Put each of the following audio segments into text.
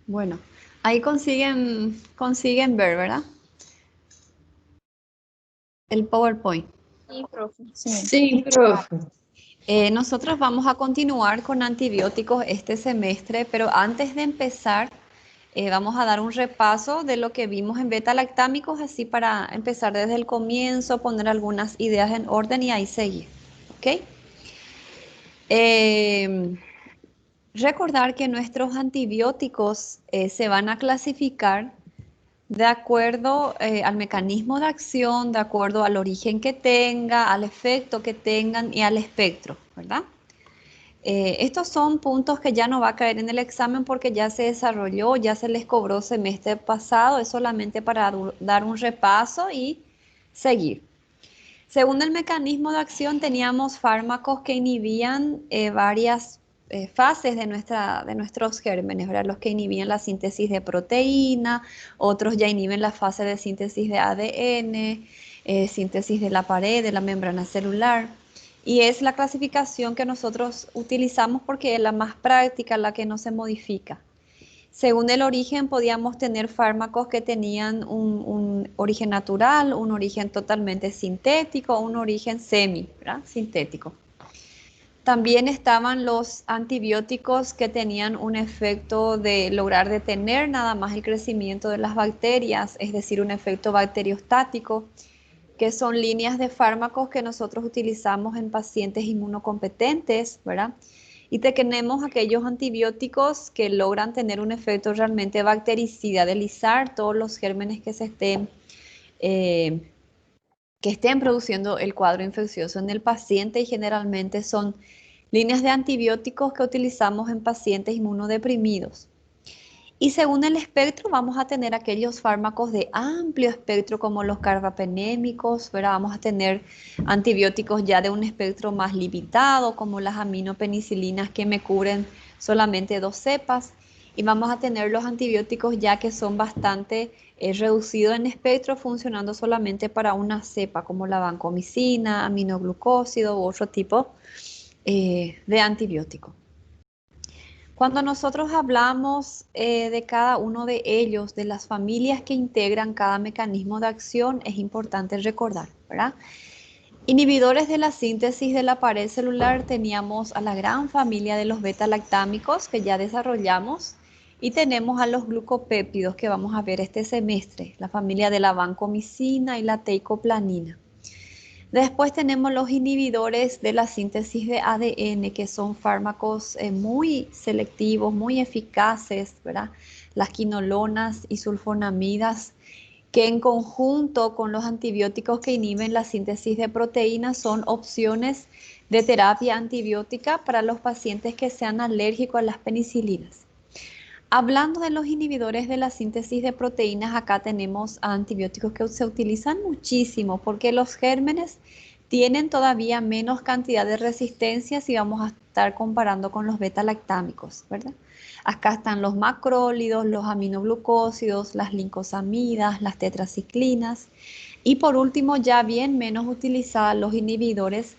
Bueno, ahí consiguen ver, ¿verdad? El PowerPoint. Sí, profe. Sí. Sí, profe. Nosotros vamos a continuar con antibióticos este semestre, pero antes de empezar, vamos a dar un repaso de lo que vimos en beta-lactámicos, así para empezar desde el comienzo, poner algunas ideas en orden y ahí seguir. ¿Ok? Eh, Recordar que nuestros antibióticos se van a clasificar de acuerdo al mecanismo de acción, de acuerdo al origen que tenga, al efecto que tengan y al espectro, ¿verdad? Estos son puntos que ya no va a caer en el examen porque ya se desarrolló, ya se les cobró semestre pasado, es solamente para dar un repaso y seguir. Según el mecanismo de acción, teníamos fármacos que inhibían varias fases de nuestros gérmenes, ¿verdad? Los que inhibían la síntesis de proteína, otros ya inhiben la fase de síntesis de ADN, síntesis de la pared, de la membrana celular. Y es la clasificación que nosotros utilizamos porque es la más práctica, la que no se modifica. Según el origen, podíamos tener fármacos que tenían un origen natural, un origen totalmente sintético, un origen semi, ¿verdad? Sintético. También estaban los antibióticos que tenían un efecto de lograr detener nada más el crecimiento de las bacterias, es decir, un efecto bacteriostático, que son líneas de fármacos que nosotros utilizamos en pacientes inmunocompetentes, ¿verdad? Y tenemos aquellos antibióticos que logran tener un efecto realmente bactericida, de lisar todos los gérmenes eh, que estén produciendo el cuadro infeccioso en el paciente y generalmente son líneas de antibióticos que utilizamos en pacientes inmunodeprimidos. Y según el espectro vamos a tener aquellos fármacos de amplio espectro como los carbapenémicos, ¿verdad? Vamos a tener antibióticos ya de un espectro más limitado como las aminopenicilinas que me cubren solamente dos cepas. Y vamos a tener los antibióticos ya que son bastante reducidos en espectro, funcionando solamente para una cepa como la vancomicina, aminoglucósido u otro tipo de antibiótico. Cuando nosotros hablamos de cada uno de ellos, de las familias que integran cada mecanismo de acción, es importante recordar, ¿verdad? Inhibidores de la síntesis de la pared celular teníamos a la gran familia de los beta-lactámicos que ya desarrollamos y tenemos a los glucopéptidos que vamos a ver este semestre, la familia de la vancomicina y la teicoplanina. Después tenemos los inhibidores de la síntesis de ADN, que son fármacos muy selectivos, muy eficaces, ¿verdad? Las quinolonas y sulfonamidas, que en conjunto con los antibióticos que inhiben la síntesis de proteínas son opciones de terapia antibiótica para los pacientes que sean alérgicos a las penicilinas. Hablando de los inhibidores de la síntesis de proteínas, acá tenemos antibióticos que se utilizan muchísimo porque los gérmenes tienen todavía menos cantidad de resistencia si vamos a estar comparando con los beta-lactámicos, ¿verdad? Acá están los macrólidos, los aminoglucósidos, las lincosamidas, las tetraciclinas y por último ya bien menos utilizadas los inhibidores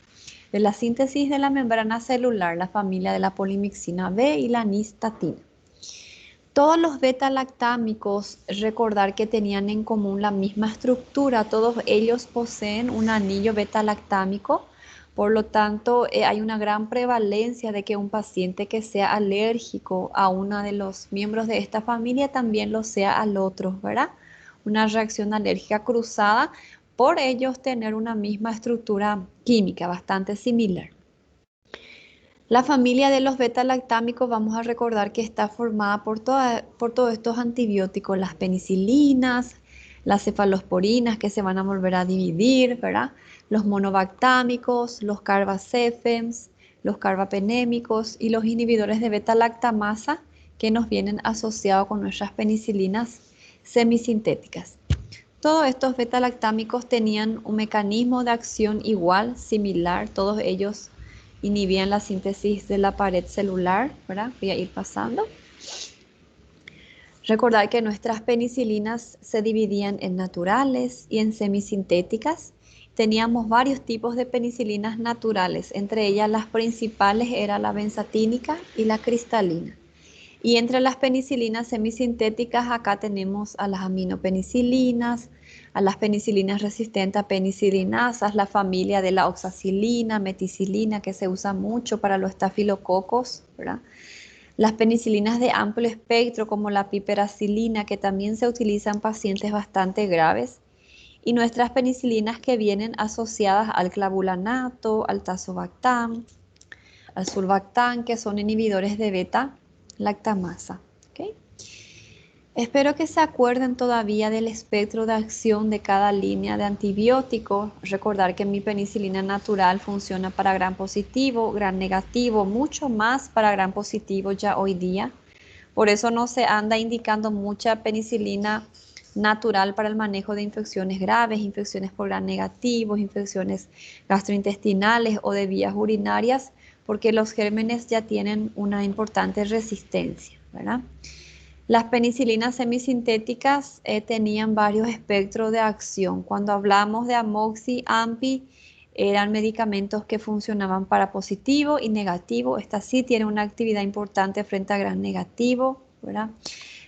de la síntesis de la membrana celular, la familia de la polimixina B y la nistatina. Todos los beta-lactámicos, recordar que tenían en común la misma estructura, todos ellos poseen un anillo beta-lactámico, por lo tanto hay una gran prevalencia de que un paciente que sea alérgico a uno de los miembros de esta familia también lo sea al otro, ¿verdad? Una reacción alérgica cruzada por ellos tener una misma estructura química bastante similar. La familia de los beta-lactámicos vamos a recordar que está formada por todos estos antibióticos, las penicilinas, las cefalosporinas que se van a volver a dividir, ¿verdad? Los monobactámicos, los carbacefems, los carbapenémicos y los inhibidores de beta-lactamasa que nos vienen asociados con nuestras penicilinas semisintéticas. Todos estos beta-lactámicos tenían un mecanismo de acción igual, similar, todos ellos inhibían la síntesis de la pared celular, ¿verdad? Voy a ir pasando. Recordar que nuestras penicilinas se dividían en naturales y en semisintéticas. Teníamos varios tipos de penicilinas naturales, entre ellas las principales eran la benzatínica y la cristalina. Y entre las penicilinas semisintéticas, acá tenemos a las aminopenicilinas, a las penicilinas resistentes a penicilinasas, la familia de la oxacilina, meticilina, que se usa mucho para los estafilococos, ¿verdad? Las penicilinas de amplio espectro, como la piperacilina, que también se utiliza en pacientes bastante graves. Y nuestras penicilinas que vienen asociadas al clavulanato, al tazobactam, al sulbactam, que son inhibidores de beta-lactamasa. ¿Okay? Espero que se acuerden todavía del espectro de acción de cada línea de antibióticos. Recordar que mi penicilina natural funciona para gram positivo, gram negativo, mucho más para gram positivo ya hoy día. Por eso no se anda indicando mucha penicilina natural para el manejo de infecciones graves, infecciones por gram negativos, infecciones gastrointestinales o de vías urinarias, porque los gérmenes ya tienen una importante resistencia, ¿verdad? Las penicilinas semisintéticas tenían varios espectros de acción. Cuando hablamos de Amoxi, AMPI, eran medicamentos que funcionaban para positivo y negativo. Esta sí tiene una actividad importante frente a gram negativo, ¿verdad?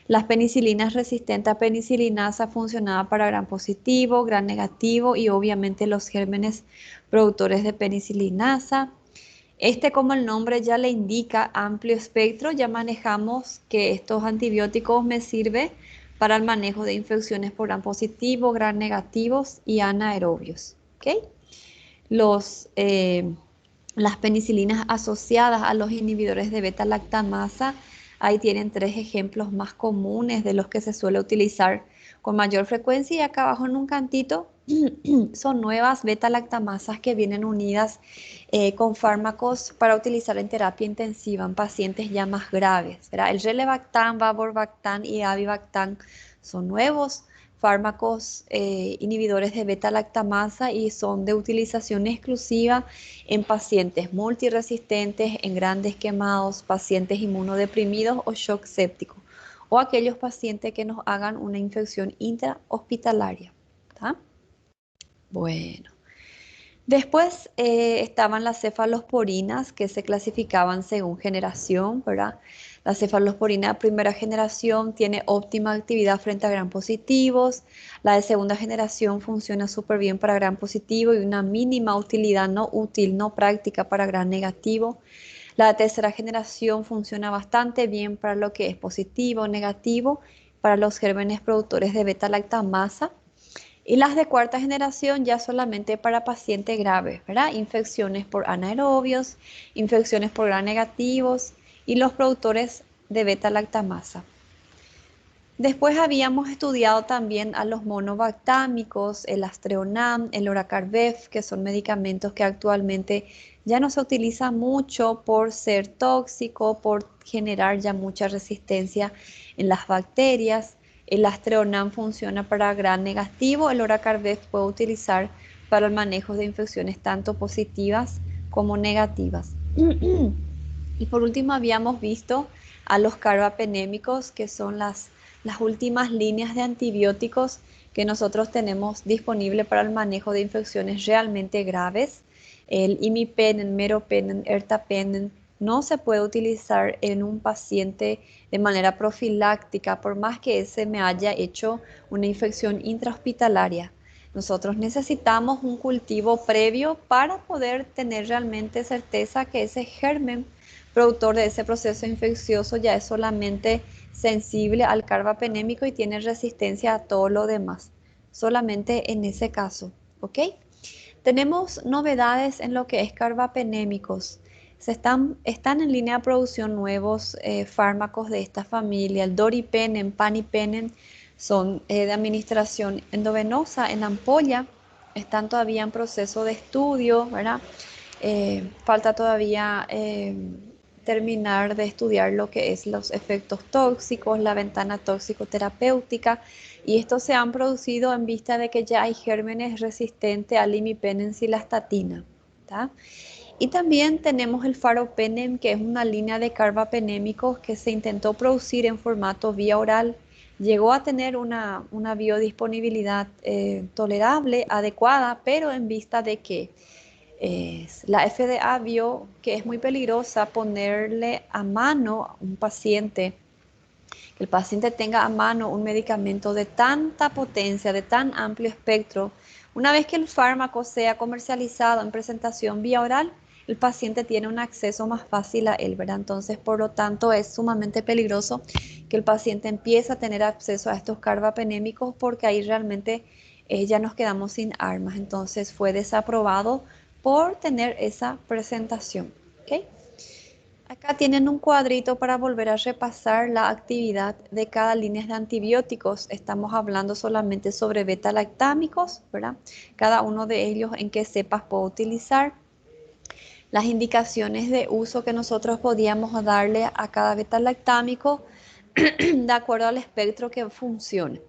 Las penicilinas resistentes a penicilinasa funcionaban para gram positivo, gram negativo y obviamente los gérmenes productores de penicilinasa. Como el nombre ya le indica, amplio espectro, ya manejamos que estos antibióticos me sirven para el manejo de infecciones por gram positivo, gram negativos y anaerobios. ¿Okay? Los, las penicilinas asociadas a los inhibidores de beta-lactamasa, ahí tienen 3 ejemplos más comunes de los que se suele utilizar con mayor frecuencia y acá abajo en un cantito son nuevas beta-lactamasas que vienen unidas con fármacos para utilizar en terapia intensiva en pacientes ya más graves, ¿verdad? El relebactam, vaborbactam y avibactam son nuevos fármacos inhibidores de beta-lactamasa y son de utilización exclusiva en pacientes multiresistentes, en grandes quemados, pacientes inmunodeprimidos o shock séptico, o aquellos pacientes que nos hagan una infección intrahospitalaria. ¿Tá? Bueno. Después estaban las cefalosporinas que se clasificaban según generación, ¿verdad? La cefalosporina primera generación tiene óptima actividad frente a gram positivos. La de segunda generación funciona súper bien para gram positivo y una mínima utilidad no útil, no práctica para gram negativo. La de tercera generación funciona bastante bien para lo que es positivo, negativo, para los gérmenes productores de beta-lactamasa. Y las de cuarta generación ya solamente para pacientes graves, ¿verdad? Infecciones por anaerobios, infecciones por gram negativos y los productores de beta-lactamasa. Después habíamos estudiado también a los monobactámicos, el Astreonam, el Oracarbev, que son medicamentos que actualmente ya no se utilizan mucho por ser tóxico, por generar ya mucha resistencia en las bacterias. El Astreonam funciona para gram negativo, el Oracarbev puede utilizar para el manejo de infecciones tanto positivas como negativas. Y por último habíamos visto a los carbapenémicos, que son las últimas líneas de antibióticos que nosotros tenemos disponible para el manejo de infecciones realmente graves. El imipenem, meropenem, ertapenem no se puede utilizar en un paciente de manera profiláctica, por más que ese me haya hecho una infección intrahospitalaria. Nosotros necesitamos un cultivo previo para poder tener realmente certeza que ese germen productor de ese proceso infeccioso ya es solamente sensible al carbapenémico y tiene resistencia a todo lo demás. Solamente en ese caso, ¿ok? Tenemos novedades en lo que es carbapenémicos. Están en línea de producción nuevos fármacos de esta familia. El doripenem, panipenem son de administración endovenosa en ampolla. Están todavía en proceso de estudio, ¿verdad? Falta todavía terminar de estudiar lo que es los efectos tóxicos, la ventana tóxico-terapéutica, y estos se han producido en vista de que ya hay gérmenes resistentes al imipenem y la estatina. ¿Tá? Y también tenemos el faropenem, que es una línea de carbapenémicos que se intentó producir en formato vía oral. Llegó a tener una biodisponibilidad tolerable, adecuada, pero en vista de que la FDA vio que es muy peligrosa ponerle a mano a un paciente Que el paciente tenga a mano un medicamento de tanta potencia, de tan amplio espectro. Una vez que el fármaco sea comercializado en presentación vía oral, el paciente tiene un acceso más fácil a él, ¿verdad? Entonces, por lo tanto, es sumamente peligroso que el paciente empiece a tener acceso a estos carbapenémicos porque ahí realmente ya nos quedamos sin armas. Entonces, fue desaprobado por tener esa presentación, ¿ok? Acá tienen un cuadrito para volver a repasar la actividad de cada línea de antibióticos. Estamos hablando solamente sobre beta-lactámicos, ¿verdad? Cada uno de ellos en qué cepas puedo utilizar. Las indicaciones de uso que nosotros podíamos darle a cada beta-lactámico de acuerdo al espectro que funcione.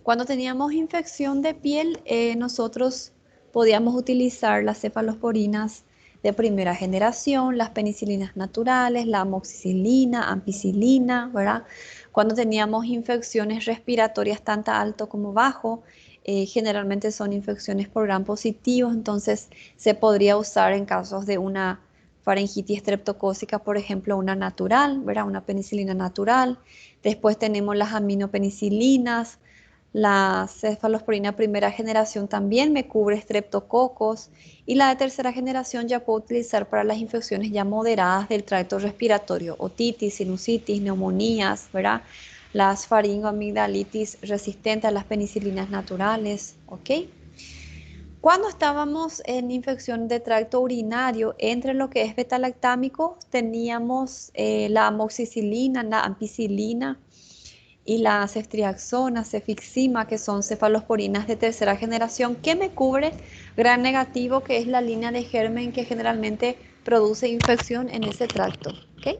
Cuando teníamos infección de piel, nosotros podíamos utilizar las cefalosporinas de primera generación, las penicilinas naturales, la amoxicilina, ampicilina, ¿verdad? Cuando teníamos infecciones respiratorias tanto alto como bajo, generalmente son infecciones por gram positivos, entonces se podría usar en casos de una faringitis estreptocócica, por ejemplo, una natural, ¿verdad? Una penicilina natural. Después tenemos las aminopenicilinas. La cefalosporina primera generación también me cubre estreptococos y la de tercera generación ya puedo utilizar para las infecciones ya moderadas del tracto respiratorio, otitis, sinusitis, neumonías, ¿verdad? Las faringoamigdalitis resistentes a las penicilinas naturales, ¿ok? Cuando estábamos en infección de tracto urinario, entre lo que es beta-lactámico, teníamos la amoxicilina, la ampicilina, y la ceftriaxona, cefixima, que son cefalosporinas de tercera generación, que me cubre gram negativo, que es la línea de germen que generalmente produce infección en ese tracto. ¿Okay?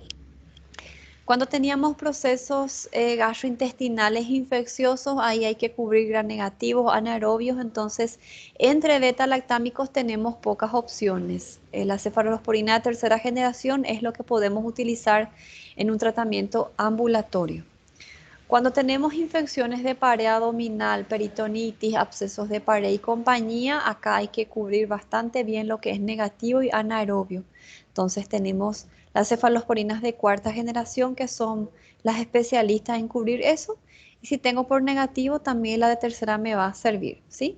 Cuando teníamos procesos gastrointestinales infecciosos, ahí hay que cubrir gram negativos, anaerobios, entonces entre beta-lactámicos tenemos pocas opciones. La cefalosporina de tercera generación es lo que podemos utilizar en un tratamiento ambulatorio. Cuando tenemos infecciones de pared abdominal, peritonitis, abscesos de pared y compañía, acá hay que cubrir bastante bien lo que es negativo y anaerobio. Entonces tenemos las cefalosporinas de cuarta generación que son las especialistas en cubrir eso. Y si tengo por negativo, también la de tercera me va a servir, ¿sí?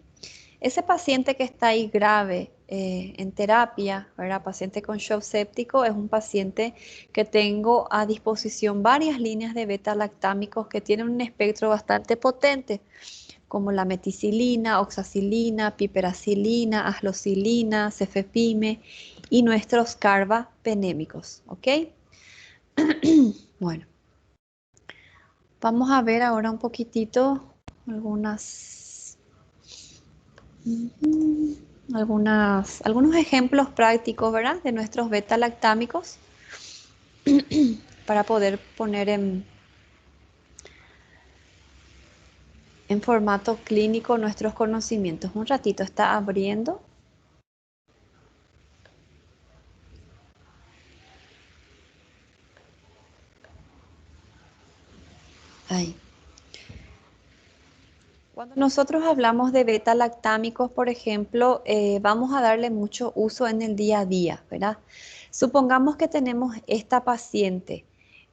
Ese paciente que está ahí grave en terapia, ¿verdad? Paciente con shock séptico, es un paciente que tengo a disposición varias líneas de beta-lactámicos que tienen un espectro bastante potente, como la meticilina, oxacilina, piperacilina, aslocilina, cefepime y nuestros carbapenémicos, ¿ok? Bueno, vamos a ver ahora un poquitito algunos ejemplos prácticos, ¿verdad? De nuestros beta-lactámicos para poder poner en formato clínico nuestros conocimientos. Un ratito está abriendo. Ahí. Cuando nosotros hablamos de beta-lactámicos, por ejemplo, vamos a darle mucho uso en el día a día, ¿verdad? Supongamos que tenemos esta paciente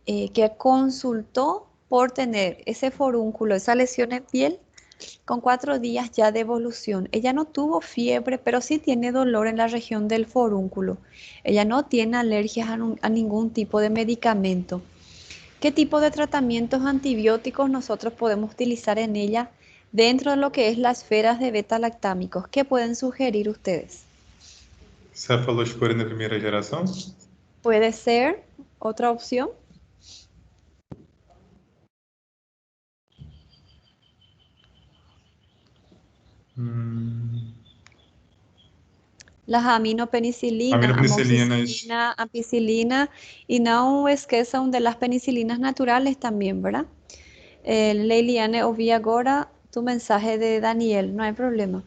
que consultó por tener ese forúnculo, esa lesión en piel, con 4 días ya de evolución. Ella no tuvo fiebre, pero sí tiene dolor en la región del forúnculo. Ella no tiene alergias a ningún tipo de medicamento. ¿Qué tipo de tratamientos antibióticos nosotros podemos utilizar en ella dentro de lo que es las esferas de beta-lactámicos? ¿Qué pueden sugerir ustedes? Cefalosporina primeira geração? Puede ser otra opción. Las aminopenicilinas, Aminopenicilinas. amoxicilina, ampicilina, y no esqueçam de las penicilinas naturales también, ¿verdad? Leiliane Oviagora, tu mensaje de Daniel, no hay problema.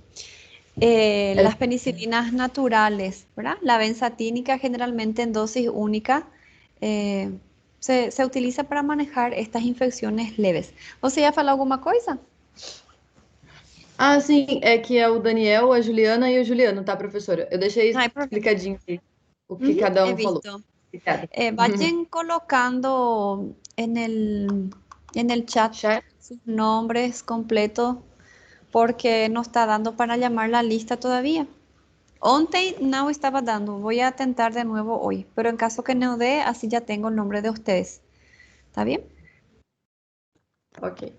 Las penicilinas naturales, ¿verdad? La benzatínica generalmente en dosis única eh, se utiliza para manejar estas infecciones leves. ¿Você ia falar alguma coisa? Ah, sim, é que é o Daniel, a Juliana e o Juliano, tá, professora? Eu No deixei hay problema. explicadinho aqui o que cada He um falou. visto. Obrigada. Vayan colocando en el chat Chat. sus nombres completos porque no está dando para llamar la lista todavía. Ontem no estaba dando, voy a tentar de nuevo hoy, pero en caso que no dé, así ya tengo el nombre de ustedes. ¿Está bien? Ok.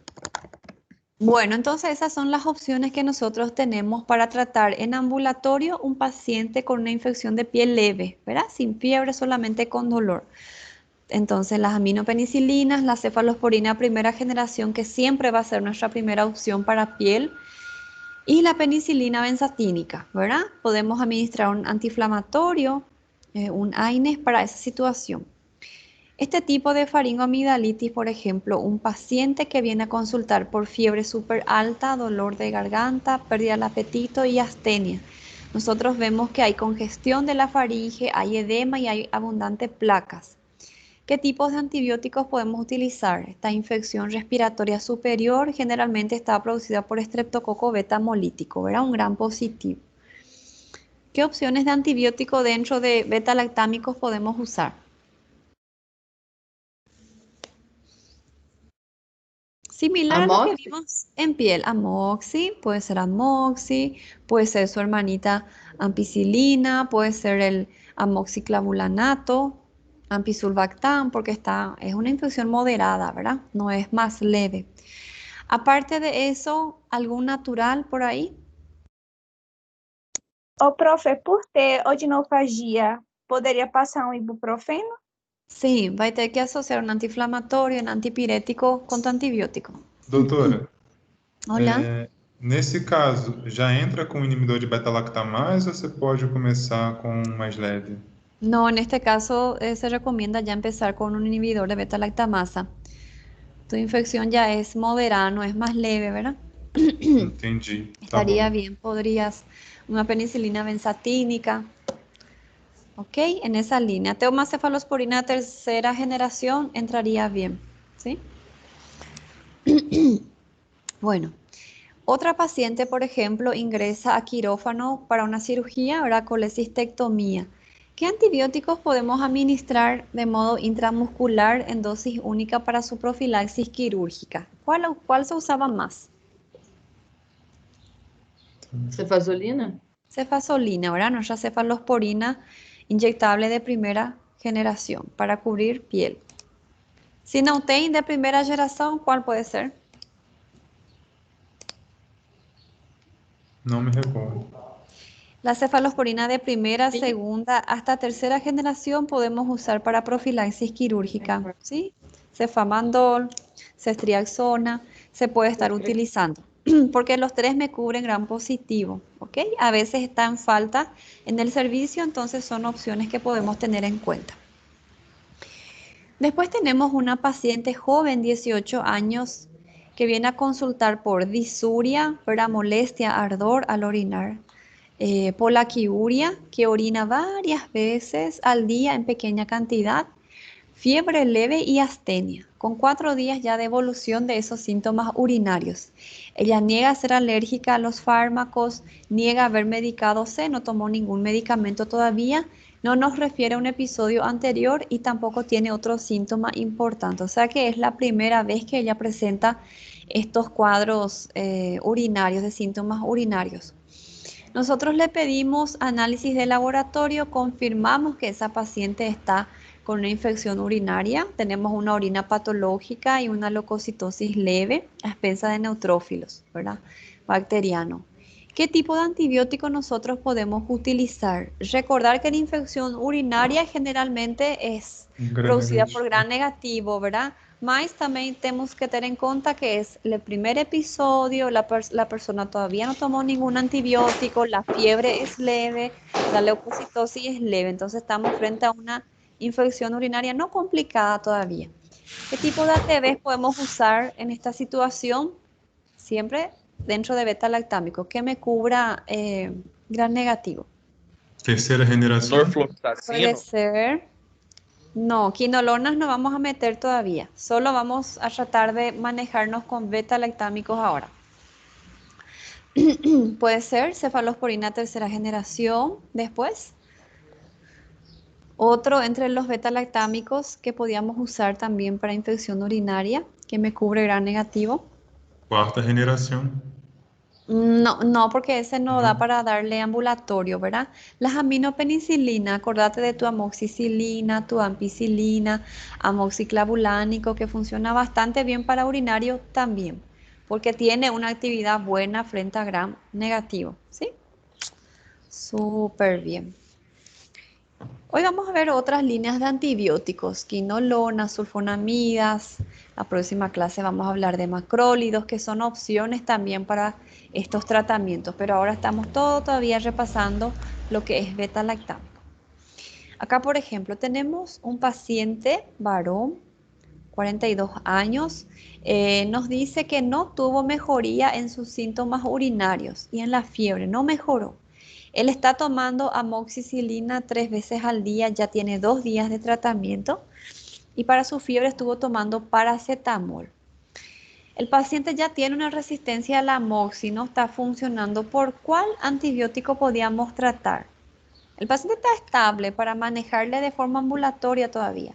Bueno, entonces esas son las opciones que nosotros tenemos para tratar en ambulatorio un paciente con una infección de piel leve, ¿verdad? Sin fiebre, solamente con dolor. Entonces las aminopenicilinas, la cefalosporina primera generación, que siempre va a ser nuestra primera opción para piel, y la penicilina benzatínica, ¿verdad? Podemos administrar un antiinflamatorio, un AINES para esa situación. Este tipo de faringoamigdalitis, por ejemplo, un paciente que viene a consultar por fiebre súper alta, dolor de garganta, pérdida del apetito y astenia. Nosotros vemos que hay congestión de la faringe, hay edema y hay abundantes placas. ¿Qué tipos de antibióticos podemos utilizar? Esta infección respiratoria superior generalmente está producida por estreptococo beta hemolítico, ¿verdad? Un gran positivo. ¿Qué opciones de antibiótico dentro de beta-lactámicos podemos usar? Similar a lo que Amoxi. vimos en piel, amoxi, puede ser su hermanita ampicilina, puede ser el amoxiclavulanato, ampisulbactam, porque es una infección moderada, ¿verdad? No es más leve. Aparte de eso, ¿algún natural por ahí? Ô, profe, por ter odinofagia, poderia passar um ibuprofeno? Sí, va a tener que asociar un antiinflamatorio, un antipirético con tu antibiótico. Doutora, Hola. nesse caso, já entra com inibidor de beta-lactamase ou você pode começar com um mais leve? No, en este caso se recomienda ya empezar con un inhibidor de beta-lactamasa. Tu infección ya es moderada, no es más leve, ¿verdad? Entendi. Tá Estaría bom. bien, podrías una penicilina benzatínica, ¿ok? En esa línea. Teomacefalosporina tercera generación entraría bien, ¿sí? Bueno, otra paciente, por ejemplo, ingresa a quirófano para una cirugía, ¿verdad? Colecistectomía. ¿Qué antibióticos podemos administrar de modo intramuscular en dosis única para su profilaxis quirúrgica? ¿Cuál se usaba más? Cefazolina? Cefazolina, ¿verdad? Nuestra cefalosporina inyectable de primera generación para cubrir piel. Sinautein de primera generación, ¿cuál puede ser? Não me recordo. La cefalosporina de primera, Sí. segunda, hasta tercera generación podemos usar para profilaxis quirúrgica, ¿sí? Cefamandol, ceftriaxona, se puede estar utilizando, porque los tres me cubren gran positivo, ¿ok? A veces está en falta en el servicio, entonces son opciones que podemos tener en cuenta. Después tenemos una paciente joven, 18 años, que viene a consultar por disuria, ¿verdad? Molestia, ardor al orinar, polaquiuria, que orina varias veces al día en pequeña cantidad, fiebre leve y astenia, con 4 días ya de evolución de esos síntomas urinarios. Ella niega ser alérgica a los fármacos, niega haber medicado, no tomó ningún medicamento todavía, no nos refiere a un episodio anterior y tampoco tiene otro síntoma importante. O sea que es la primera vez que ella presenta estos cuadros urinarios, de síntomas urinarios. Nosotros le pedimos análisis de laboratorio, confirmamos que esa paciente está con una infección urinaria, tenemos una orina patológica y una leucocitosis leve a expensas de neutrófilos, ¿verdad? Bacteriano. ¿Qué tipo de antibiótico nosotros podemos utilizar? Recordar que la infección urinaria generalmente es Gram producida por negativo. gram negativo, ¿verdad? Mas también tenemos que tener en cuenta que es el primer episodio, la persona todavía no tomó ningún antibiótico, la fiebre es leve, la leucocitosis es leve, entonces estamos frente a una infección urinaria no complicada todavía. ¿Qué tipo de ATVs podemos usar en esta situación? Siempre dentro de beta-lactámico, que me cubra gram negativo. Terceira generação. Puede Norfloxacino. ser. No, quinolonas no vamos a meter todavía. Solo vamos a tratar de manejarnos con beta-lactámicos ahora. Puede ser cefalosporina tercera generación después. Otro entre los beta-lactámicos que podíamos usar también para infección urinaria, que me cubre gran negativo. Quarta generación. No, no, porque ese no da No. para darle ambulatorio, ¿verdad? Las aminopenicilina, acordate de tu amoxicilina, tu ampicilina, amoxiclavulánico, que funciona bastante bien para urinario también, porque tiene una actividad buena frente a gram negativo, ¿sí? Súper bien. Hoy vamos a ver otras líneas de antibióticos, quinolonas, sulfonamidas. La próxima clase vamos a hablar de macrólidos, que son opciones también para estos tratamientos, pero ahora estamos todavía repasando lo que es beta-lactámico. Acá, por ejemplo, tenemos un paciente varón, 42 años, nos dice que no tuvo mejoría en sus síntomas urinarios y en la fiebre, no mejoró. Él está tomando amoxicilina 3 veces al día, ya tiene 2 días de tratamiento y para su fiebre estuvo tomando paracetamol. El paciente ya tiene una resistencia a la amoxi, no está funcionando. ¿Por cuál antibiótico podíamos tratar? El paciente está estable para manejarle de forma ambulatoria todavía.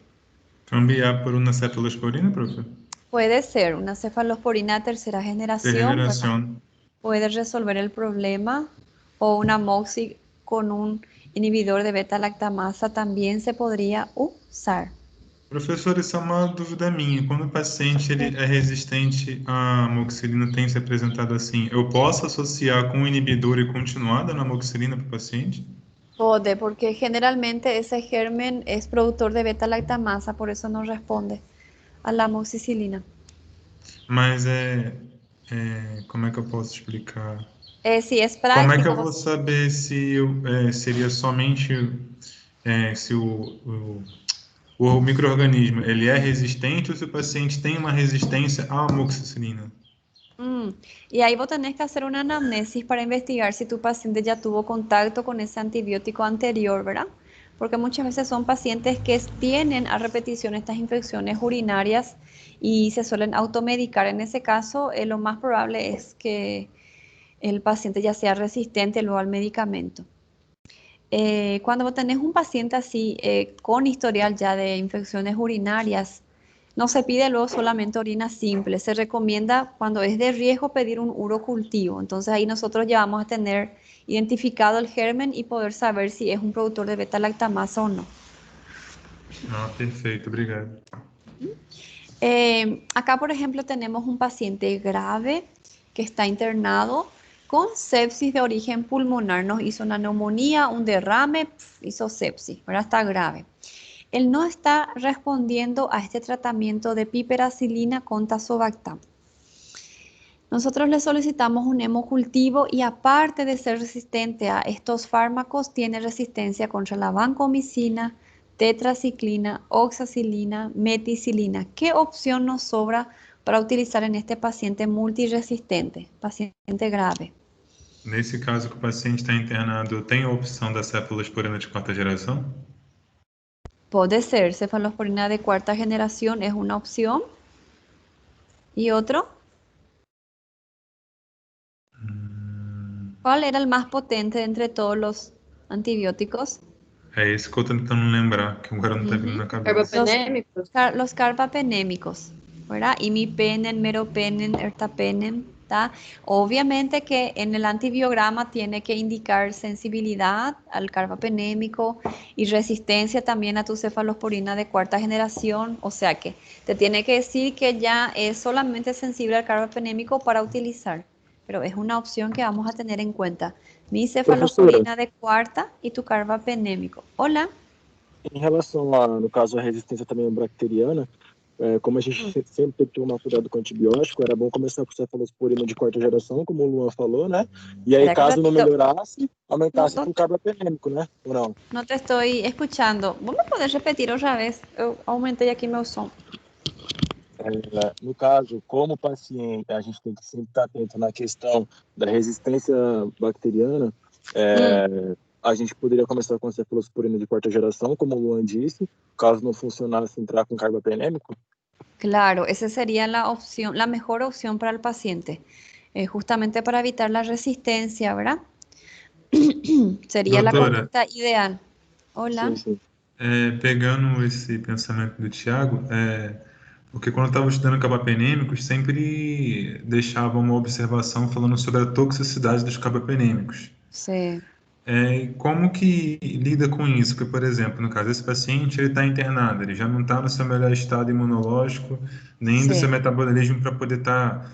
Cambiar por una cefalosporina, profe. Puede ser una cefalosporina de tercera generación, ¿verdad? Regeneración. Puede resolver el problema, o una moxi con un inhibidor de beta-lactamasa también se podría usar. Professor, essa é uma dúvida minha. Quando o paciente ele é resistente à amoxicilina, tem se apresentado assim, eu posso associar com o inibidor e continuar dando amoxicilina para o paciente? Puede, porque generalmente ese germen es productor de beta-lactamasa, por eso no responde a la amoxicilina. Mas como é que eu posso explicar? Si es Como é que eu práctico, vou saber se seria somente se o micro-organismo ele é resistente ou se o paciente tem uma resistência à amoxicilina? y ahí vos tenés que hacer una anamnesis para investigar si tu paciente ya tuvo contacto con ese antibiótico anterior, ¿verdad? Porque muchas veces son pacientes que tienen a repetición estas infecciones urinarias y se suelen automedicar. En ese caso, lo más probable es que el paciente ya sea resistente luego al medicamento. Cuando vos tenés un paciente así con historial ya de infecciones urinarias, no se pide luego solamente orina simple, se recomienda cuando es de riesgo pedir un urocultivo. Entonces ahí nosotros ya vamos a tener identificado el germen y poder saber si es un productor de beta-lactamasa o no. Ah, perfeito, obrigado. Acá, por ejemplo, tenemos un paciente grave que está internado con sepsis de origen pulmonar. Nos hizo una neumonía, un derrame, hizo sepsis, ahora está grave. Él no está respondiendo a este tratamiento de piperacilina con tazobactam. Nosotros le solicitamos un hemocultivo y aparte de ser resistente a estos fármacos, tiene resistencia contra la vancomicina, tetraciclina, oxacilina, meticilina. ¿Qué opción nos sobra para utilizar en este paciente multiresistente, paciente grave? Nesse caso que o paciente está internado, tem a opção da cefalosporina de quarta geração? Puede ser, cefalosporina de cuarta generación es una opción. ¿Y otro? ¿Cuál era el más potente entre todos los antibióticos? É esse que eu tô tentando lembrar, que agora não tá vindo na cabeça. Carbapenémicos. Los carbapenémicos, ¿verdad? Imipenem, meropenem, ertapenem, ¿tá? Obviamente que en el antibiograma tiene que indicar sensibilidad al carbapenémico y resistencia también a tu cefalosporina de cuarta generación, o sea que te tiene que decir que ya es solamente sensible al carbapenémico para utilizar, pero es una opción que vamos a tener en cuenta. Mi Professora, cefalosporina de cuarta y tu carbapenémico. Hola. em relação a, no caso, a resistência também bacteriana, como a gente sempre tem que tomar cuidado com antibiótico, era bom começar com cefalosporina de quarta geração, como o Luan falou, né? E aí, Espera que un caso não ratito. melhorasse, aumentasse No, com carbapenêmico, né? Ou não? no te estoy escuchando. ¿Vos me podés repetir otra vez? Eu aumentei aqui meu som. No caso, como paciente, a gente tem que sempre estar atento na questão da resistência bacteriana, a gente poderia começar com cefalosporina de quarta geração, como o Luan disse, caso não funcionasse, entrar com carbapenêmico. Claro, esa sería la opción, la mejor opción para el paciente, justamente para evitar la resistencia, ¿verdad? Sería la Doutora, conducta ideal. Hola. Sim, sim. Pegando esse pensamento do Tiago, porque quando eu estava estudando carbapenêmicos, sempre deixava uma observação falando sobre a toxicidade dos carbapenêmicos. Sí, Como que lida com isso? Porque, por exemplo, no caso desse paciente, ele está internado, ele já não está no seu melhor estado imunológico, nem do seu sí. metabolismo para poder estar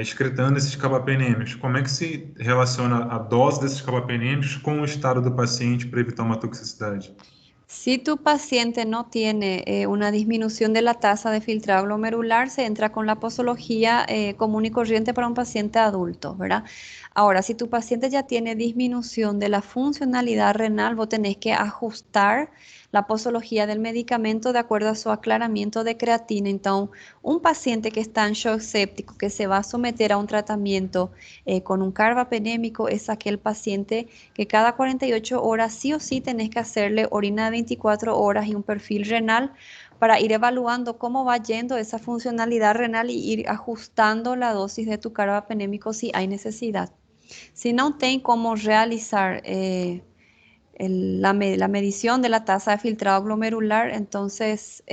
excretando esses carbapenêmicos. Como é que se relaciona a dose desses carbapenêmicos com o estado do paciente para evitar uma toxicidade? Si tu paciente no tiene una disminución de la tasa de filtrado glomerular, se entra con la posología común y corriente para un paciente adulto, ¿verdad? Ahora, si tu paciente ya tiene disminución de la funcionalidad renal, vos tenés que ajustar la posología del medicamento de acuerdo a su aclaramiento de creatina. Entonces, un paciente que está en shock séptico, que se va a someter a un tratamiento con un carbapenémico, es aquel paciente que cada 48 horas sí o sí tenés que hacerle orina de 24 horas y un perfil renal para ir evaluando cómo va yendo esa funcionalidad renal y ir ajustando la dosis de tu carbapenémico si hay necesidad. Si no tem cómo realizar la medición de la tasa de filtrado glomerular, entonces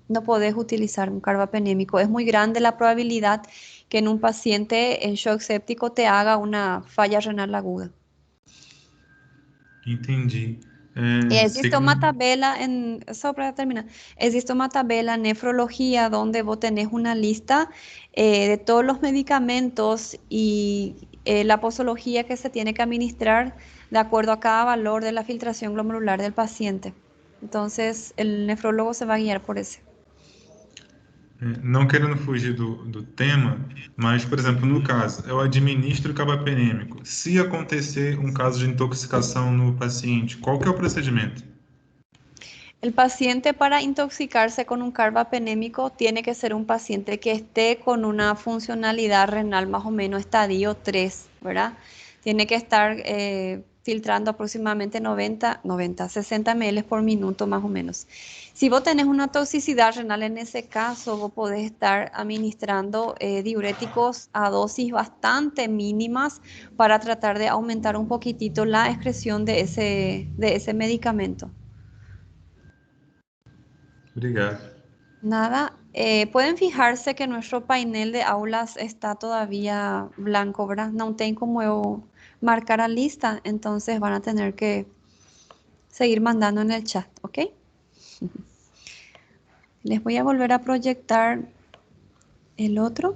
no podés utilizar un carbapenémico. Es muy grande la probabilidad que en un paciente en shock séptico te haga una falla renal aguda. Entendi. Existe una Seguindo, tabla solo para terminar, existe una tabla en nefrología donde vos tenés una lista de todos los medicamentos y la posología que se tiene que administrar de acuerdo a cada valor de la filtración glomerular del paciente. Entonces, el nefrólogo se va a guiar por ese. não querendo fugir do tema, mas, por exemplo, no caso, eu administro carbapenêmico. Se acontecer um caso de intoxicação no paciente, qual que é o procedimento? El paciente para intoxicarse con un carbapenémico tiene que ser un paciente que esté con una funcionalidad renal más o menos estadio 3, ¿verdad? Tiene que estar filtrando aproximadamente 60 ml por minuto más o menos. Si vos tenés una toxicidad renal en ese caso, vos podés estar administrando diuréticos a dosis bastante mínimas para tratar de aumentar un poquitito la excreción de ese medicamento. Obrigado. Nada, pueden fijarse que nuestro panel de aulas está todavía blanco, ¿verdad? No tengo como marcar a lista, entonces van a tener que seguir mandando en el chat, ¿ok? Les voy a volver a proyectar el otro.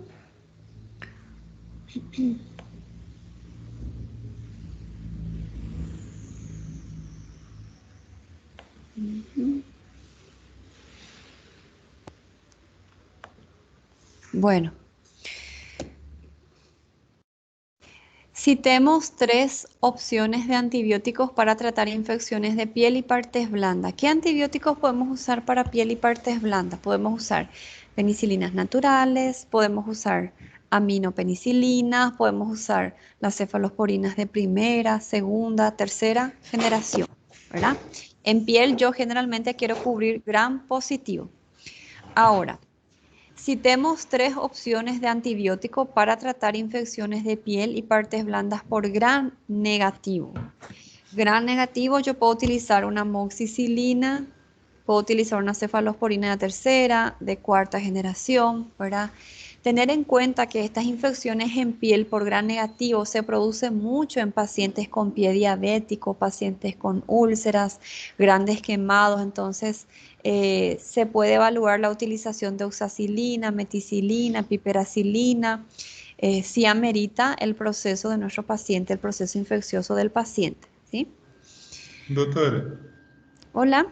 Bueno. Citemos 3 opciones de antibióticos para tratar infecciones de piel y partes blandas. ¿Qué antibióticos podemos usar para piel y partes blandas? Podemos usar penicilinas naturales, podemos usar aminopenicilinas, podemos usar las cefalosporinas de primera, segunda, tercera generación, ¿verdad? En piel yo generalmente quiero cubrir gram positivo. Ahora, citemos 3 opciones de antibiótico para tratar infecciones de piel y partes blandas por gram negativo. Gram negativo yo puedo utilizar una amoxicilina, puedo utilizar una cefalosporina de tercera, de cuarta generación, ¿verdad? Tener en cuenta que estas infecciones en piel por gram negativo se producen mucho en pacientes con pie diabético, pacientes con úlceras, grandes quemados, entonces se puede evaluar la utilización de oxacilina, meticilina, piperacilina, si amerita el proceso de nuestro paciente, el proceso infeccioso del paciente, ¿sí? Doutora, Hola.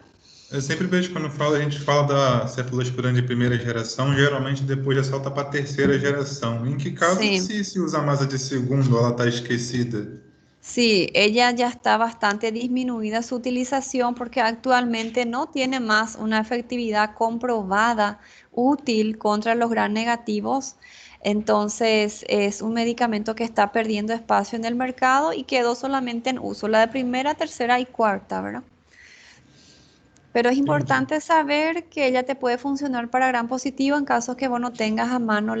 eu sempre vejo quando fala, a gente fala da cefalosporina de primeira geração, geralmente depois já salta para a terceira geração. Em que caso Sí. se usa mais a de segundo, ela está esquecida? Sí, ella ya está bastante disminuida su utilización porque actualmente no tiene más una efectividad comprobada útil contra los gram negativos. Entonces es un medicamento que está perdiendo espacio en el mercado y quedó solamente en uso, la de primera, tercera y cuarta, ¿verdad? Pero es Entendi. importante saber que ella te puede funcionar para gram positivo en caso que vos no tengas a mano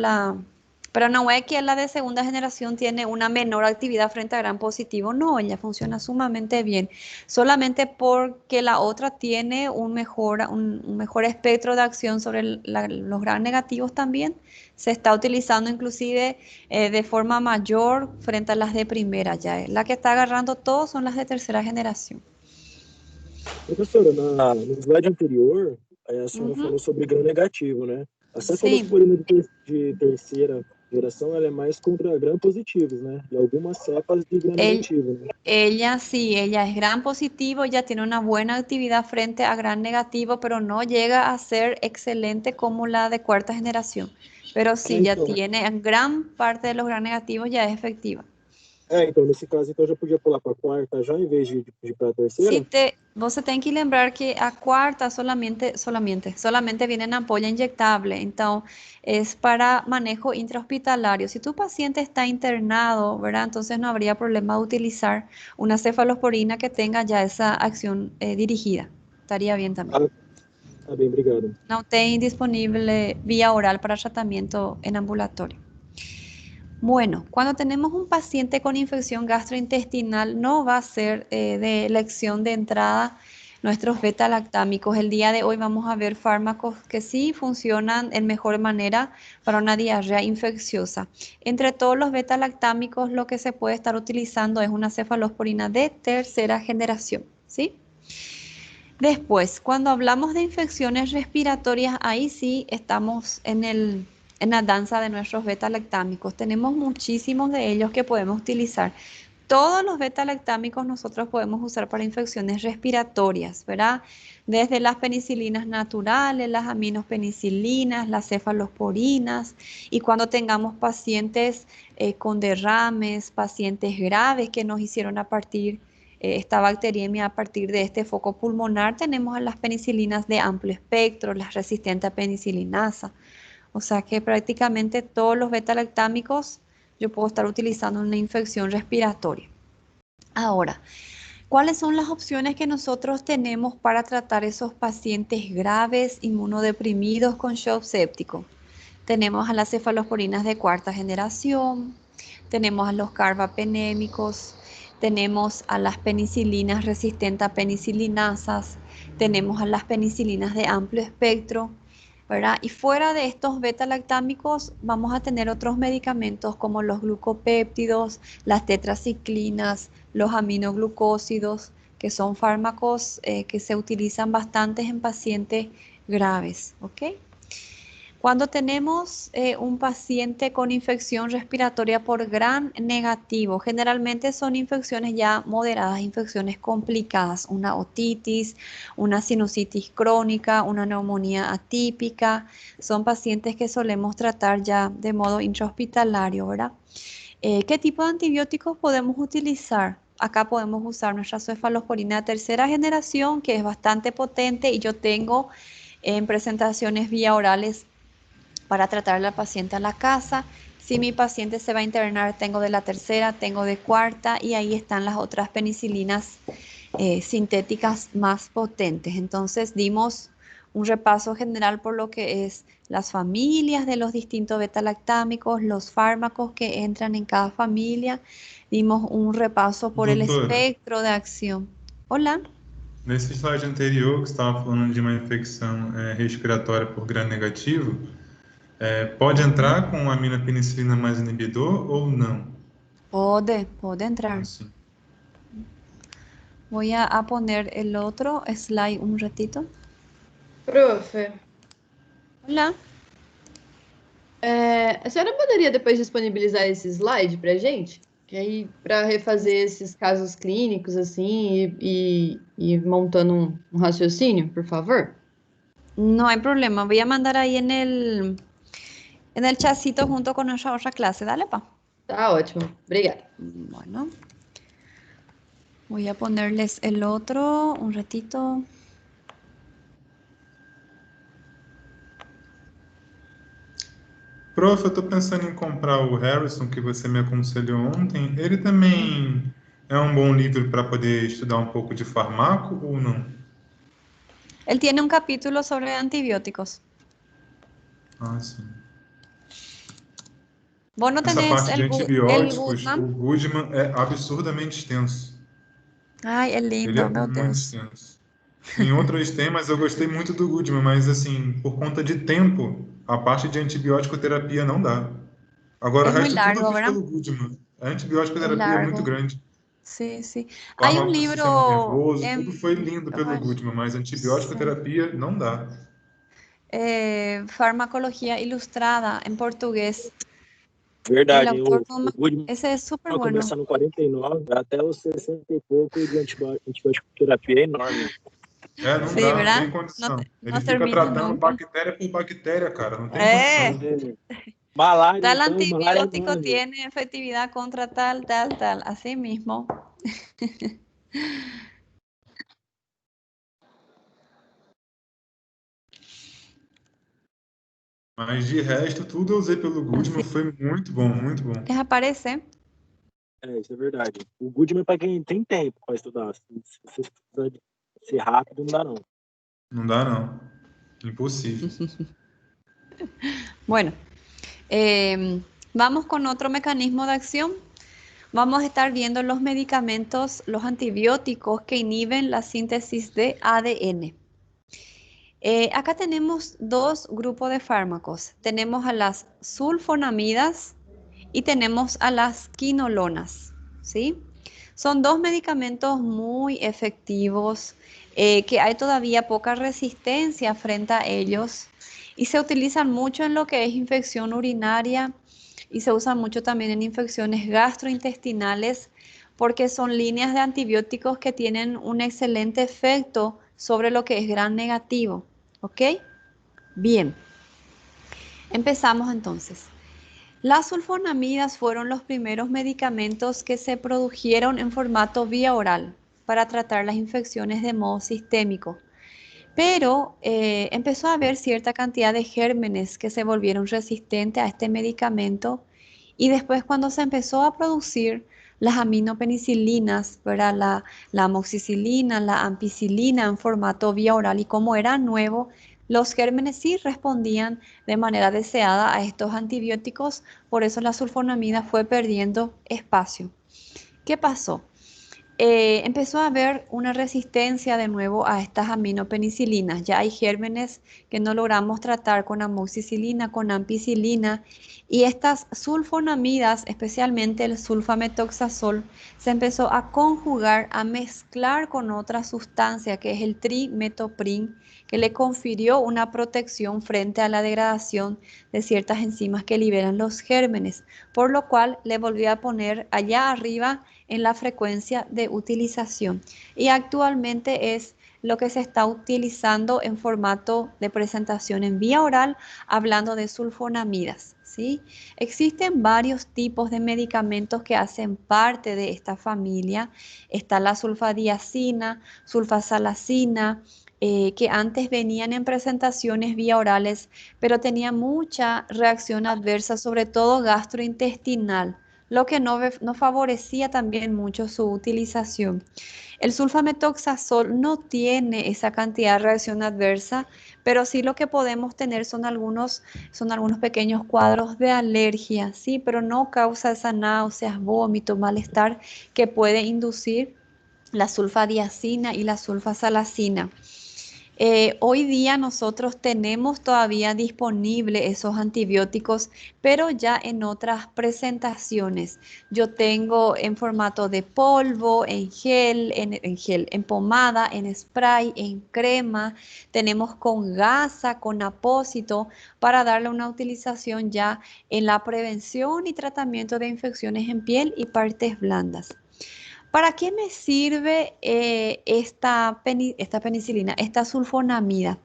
Pero no es que la de segunda generación tiene una menor actividad frente a gram positivo, no, ella funciona sumamente bien. Solamente porque la otra tiene un mejor espectro de acción sobre los gram negativos también, se está utilizando inclusive de forma mayor frente a las de primera ya. La que está agarrando todo son las de tercera generación. Professora, no slide anterior, a senhora Uhum. falou sobre gram negativo, né? A Sim. cefalosporina de terceira geração, ela é mais contra gram positivos, né? E algumas cepas de gram El- negativo, né? Ella sí, ella es gran positivo, ella tiene una buena actividad frente a gran negativo, pero no llega a ser excelente como la de cuarta generación. Pero sí, ya Então, tiene, en gran parte de los gran negativos ya es efectiva. então, nesse caso, então, eu já podia pular para a quarta já, em vez de ir para a terceira? Você tem que lembrar que a cuarta solamente viene en ampolla inyectable, então es para manejo intrahospitalario. Si tu paciente está internado, ¿verdad? Entonces no habría problema de utilizar una cefalosporina que tenga ya esa acción dirigida. Estaría bien también. Ah, tá bem, obrigado. No tem disponible vía oral para tratamiento en ambulatorio. Bueno, cuando tenemos un paciente con infección gastrointestinal, no va a ser de elección de entrada nuestros beta-lactámicos. El día de hoy vamos a ver fármacos que sí funcionan en mejor manera para una diarrea infecciosa. Entre todos los beta-lactámicos, lo que se puede estar utilizando es una cefalosporina de tercera generación, ¿sí? Después, cuando hablamos de infecciones respiratorias, ahí sí estamos en la danza de nuestros beta-lactámicos. Tenemos muchísimos de ellos que podemos utilizar. Todos los beta-lactámicos nosotros podemos usar para infecciones respiratorias, ¿verdad? Desde las penicilinas naturales, las aminospenicilinas, las cefalosporinas, y cuando tengamos pacientes con derrames, pacientes graves que nos hicieron a partir esta bacteriemia a partir de este foco pulmonar, tenemos a las penicilinas de amplio espectro, las resistentes a penicilinasa. O sea que prácticamente todos los beta-lactámicos yo puedo estar utilizando en una infección respiratoria. Ahora, ¿cuáles son las opciones que nosotros tenemos para tratar esos pacientes graves, inmunodeprimidos con shock séptico? Tenemos a las cefalosporinas de cuarta generación, tenemos a los carbapenémicos, tenemos a las penicilinas resistentes a penicilinasas, tenemos a las penicilinas de amplio espectro, ¿verdad? Y fuera de estos beta-lactámicos vamos a tener otros medicamentos como los glucopéptidos, las tetraciclinas, los aminoglucósidos, que son fármacos que se utilizan bastante en pacientes graves, ¿ok? Cuando tenemos un paciente con infección respiratoria por gram negativo, generalmente son infecciones ya moderadas, infecciones complicadas, una otitis, una sinusitis crónica, una neumonía atípica. Son pacientes que solemos tratar ya de modo intrahospitalario, ¿verdad? ¿Qué tipo de antibióticos podemos utilizar? Acá podemos usar nuestra cefalosporina de tercera generación, que es bastante potente, y yo tengo en presentaciones vía orales para tratar al paciente a la casa. Si mi paciente se va a internar, tengo de la tercera, tengo de cuarta, y ahí están las otras penicilinas sintéticas más potentes. Entonces dimos un repaso general por lo que es las familias de los distintos beta-lactámicos, los fármacos que entran en cada familia. Dimos un repaso por el Doutora, espectro de acción. Hola. nesse slide anterior, que você estava falando de uma infecção respiratória por gram negativo, pode entrar com aminopenicilina mais inibidor ou não? Puede entrar. Assim. Voy a poner el otro slide un ratito. Profe, Hola. a senhora poderia depois disponibilizar esse slide para gente? Que aí, para refazer esses casos clínicos, assim, e ir montando um raciocínio, por favor? No hay problema. Voy a mandar ahí en el chatcito junto con nuestra otra clase. Dale, pa. Tá ótimo. Obrigada. Bueno. Voy a ponerles el otro un ratito. Prof, eu estou pensando em comprar o Harrison, que você me aconselhou ontem. Ele também é um bom livro para poder estudar um pouco de farmaco ou não? Él tiene un capítulo sobre antibióticos. Ah, sim. Vos no Essa tenés parte de el antibióticos, o Goodman. Goodman é absurdamente extenso. Ay, es Ele é lindo, meu muito Deus. extenso. Em outros temas, eu gostei muito do Goodman, mas, assim, por conta de tempo, a parte de antibiótico terapia não dá. Agora, o Es muy resto tudo eu largo, fiz ¿verdad? pelo Goodman. A antibiótico Es terapia é muito largo. grande. Sí, sí. Hay un Fármaco para o sistema libro nervoso, tudo en... foi lindo pelo Goodman, mas antibiótico Sí. terapia não dá. Farmacología Ilustrada en portugués. El Verdade, autor o Goodman ese es súper bueno. começa no 49 até os 60 e pouco de antibiótico terapia é enorme. É, não Sí, dá, não ¿verdad? tem condição. Ele No fica termina tratando nunca. bactéria por bactéria, cara, não tem Eh, condição. Malária, Tal então, malária é antibiótico enorme. tiene efectividad contra tal, tal, tal. Así mismo. Mas de resto, tudo eu usei pelo Goodman, Así. foi muito bom, muito bom. ¿Les aparece? É, isso é verdade. O Goodman é para quem tem tempo para estudar. Se você precisar de ser rápido, não dá não. Não dá, não. Impossível. Bueno, vamos con otro mecanismo de acción. Vamos a estar viendo los medicamentos, los antibióticos que inhiben la síntesis de ADN. Acá tenemos dos grupos de fármacos. Tenemos a las sulfonamidas y tenemos a las quinolonas, ¿sí? Son dos medicamentos muy efectivos, que hay todavía poca resistencia frente a ellos y se utilizan mucho en lo que es infección urinaria y se usan mucho también en infecciones gastrointestinales porque son líneas de antibióticos que tienen un excelente efecto sobre lo que es gram negativo. ¿Ok? Bien. Empezamos entonces. Las sulfonamidas fueron los primeros medicamentos que se produjeron en formato vía oral para tratar las infecciones de modo sistémico. Pero empezó a haber cierta cantidad de gérmenes que se volvieron resistentes a este medicamento y después cuando se empezó a producir las aminopenicilinas, ¿verdad? La amoxicilina, la ampicilina en formato vía oral y como era nuevo, los gérmenes sí respondían de manera deseada a estos antibióticos, por eso la sulfonamida fue perdiendo espacio. ¿Qué pasó? Empezó a haber una resistencia de nuevo a estas aminopenicilinas. Ya hay gérmenes que no logramos tratar con amoxicilina, con ampicilina, y estas sulfonamidas, especialmente el sulfametoxazol, se empezó a conjugar, a mezclar con otra sustancia que es el trimetoprim, que le confirió una protección frente a la degradación de ciertas enzimas que liberan los gérmenes, por lo cual le volvió a poner allá arriba en la frecuencia de utilización y actualmente es lo que se está utilizando en formato de presentación en vía oral, hablando de sulfonamidas, ¿sí? Existen varios tipos de medicamentos que hacen parte de esta familia. Está la sulfadiazina, sulfasalazina, que antes venían en presentaciones vía orales, pero tenían mucha reacción adversa, sobre todo gastrointestinal, lo que no favorecía también mucho su utilización. El sulfametoxazol no tiene esa cantidad de reacción adversa, pero sí lo que podemos tener son algunos pequeños cuadros de alergia, sí, pero no causa esas náuseas, vómito, malestar que puede inducir la sulfadiazina y la sulfasalazina. Hoy día nosotros tenemos todavía disponible esos antibióticos, pero ya en otras presentaciones. Yo tengo en formato de polvo, en gel, en pomada, en spray, en crema. Tenemos con gasa, con apósito, para darle una utilización ya en la prevención y tratamiento de infecciones en piel y partes blandas. ¿Para qué me sirve esta penicilina, esta sulfonamida?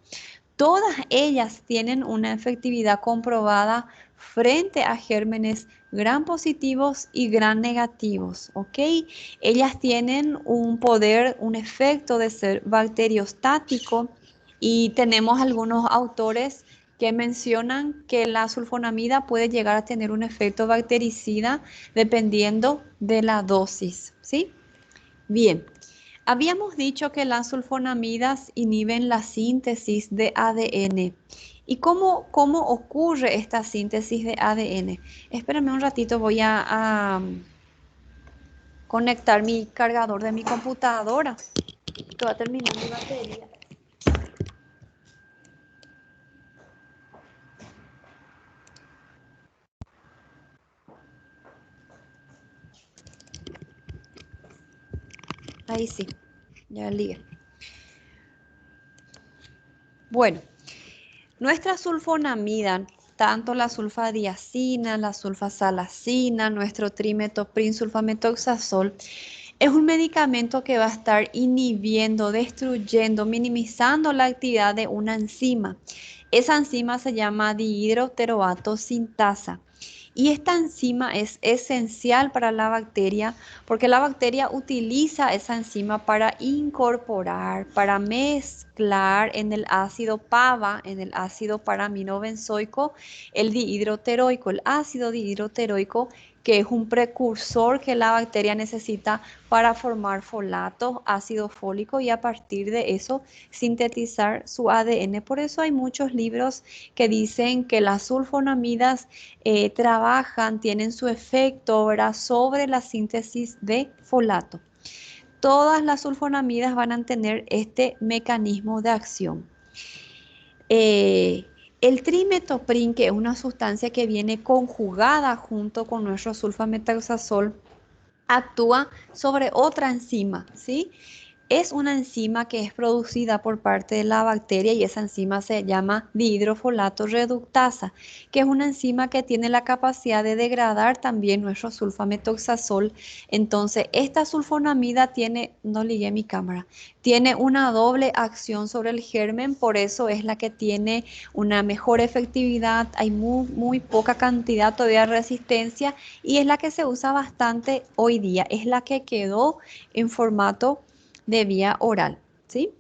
Todas ellas tienen una efectividad comprobada frente a gérmenes gram positivos y gram negativos, ¿ok? Ellas tienen un poder, un efecto de ser bacteriostático y tenemos algunos autores que mencionan que la sulfonamida puede llegar a tener un efecto bactericida dependiendo de la dosis, ¿sí? Bien, Habíamos dicho que las sulfonamidas inhiben la síntesis de ADN. ¿Y cómo ocurre esta síntesis de ADN? Espérame un ratito, voy a conectar mi cargador de mi computadora, que va a terminar mi batería. Ahí sí, ya ligué. Bueno, nuestra sulfonamida, tanto la sulfadiazina, la sulfasalazina, nuestro trimetoprim, sulfametoxazol, es un medicamento que va a estar inhibiendo, destruyendo, minimizando la actividad de una enzima. Esa enzima se llama dihidroteroato sintasa. Y esta enzima es esencial para la bacteria porque la bacteria utiliza esa enzima para incorporar, para mezclar en el ácido PABA, en el ácido paraminobenzoico, el dihidroteroico, el ácido dihidroteroico, que es un precursor que la bacteria necesita para formar folatos, ácido fólico y a partir de eso sintetizar su ADN. Por eso hay muchos libros que dicen que las sulfonamidas trabajan, tienen su efecto, ¿verdad?, sobre la síntesis de folato. Todas las sulfonamidas van a tener este mecanismo de acción. El trimetoprim, que es una sustancia que viene conjugada junto con nuestro sulfamethoxazol, actúa sobre otra enzima, ¿sí? Es una enzima que es producida por parte de la bacteria y esa enzima se llama dihidrofolato reductasa, que es una enzima que tiene la capacidad de degradar también nuestro sulfametoxazol. Entonces, esta sulfonamida tiene, no ligué mi cámara, tiene una doble acción sobre el germen, por eso es la que tiene una mejor efectividad, hay muy poca cantidad todavía de resistencia y es la que se usa bastante hoy día, es la que quedó en formato de vía oral, ¿sí?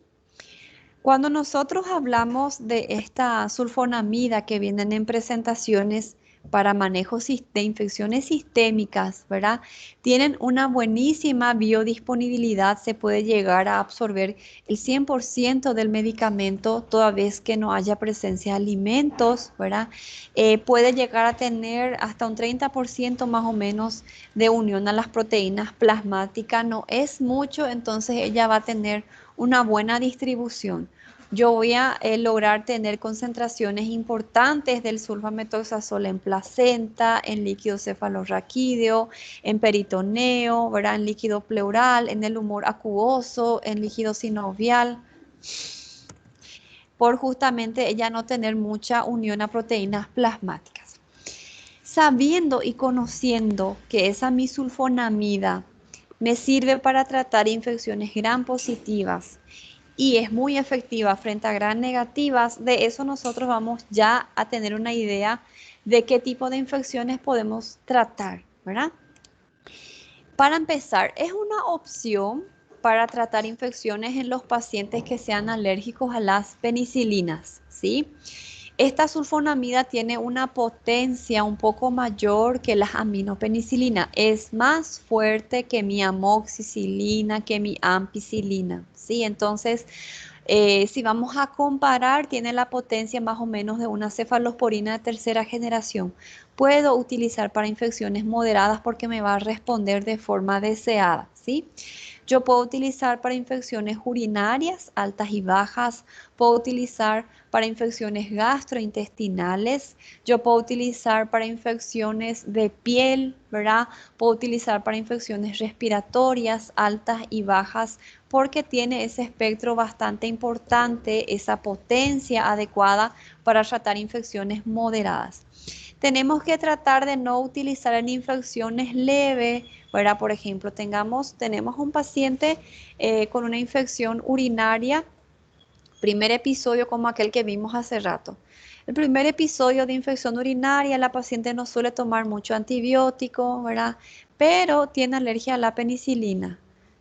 Cuando nosotros hablamos de esta sulfonamida que vienen en presentaciones para manejo de infecciones sistémicas, ¿verdad? Tienen una buenísima biodisponibilidad, se puede llegar a absorber el 100% del medicamento toda vez que no haya presencia de alimentos, ¿verdad? Puede llegar a tener hasta un 30% más o menos de unión a las proteínas plasmáticas, no es mucho, entonces ella va a tener una buena distribución. Yo voy a lograr tener concentraciones importantes del sulfametoxazol en placenta, en líquido cefalorraquídeo, en peritoneo, ¿verdad?, en líquido pleural, en el humor acuoso, en líquido sinovial, por justamente ella no tener mucha unión a proteínas plasmáticas. Sabiendo y conociendo que esa misulfonamida me sirve para tratar infecciones gram positivas y es muy efectiva frente a gram negativas, de eso nosotros vamos ya a tener una idea de qué tipo de infecciones podemos tratar, ¿verdad? Para empezar, es una opción para tratar infecciones en los pacientes que sean alérgicos a las penicilinas, ¿sí? Esta sulfonamida tiene una potencia un poco mayor que las aminopenicilinas. Es más fuerte que mi amoxicilina, que mi ampicilina, ¿sí? Entonces, si vamos a comparar, tiene la potencia más o menos de una cefalosporina de tercera generación. Puedo utilizar para infecciones moderadas porque me va a responder de forma deseada, ¿sí? Yo puedo utilizar para infecciones urinarias, altas y bajas. Puedo utilizar para infecciones gastrointestinales. Yo puedo utilizar para infecciones de piel, ¿verdad? Puedo utilizar para infecciones respiratorias, altas y bajas, porque tiene ese espectro bastante importante, esa potencia adecuada para tratar infecciones moderadas. Tenemos que tratar de no utilizar en infecciones leves, ¿verdad? Por ejemplo, tenemos un paciente con una infección urinaria, primer episodio como aquel que vimos hace rato. El primer episodio de infección urinaria, la paciente no suele tomar mucho antibiótico, ¿verdad? Pero tiene alergia a la penicilina,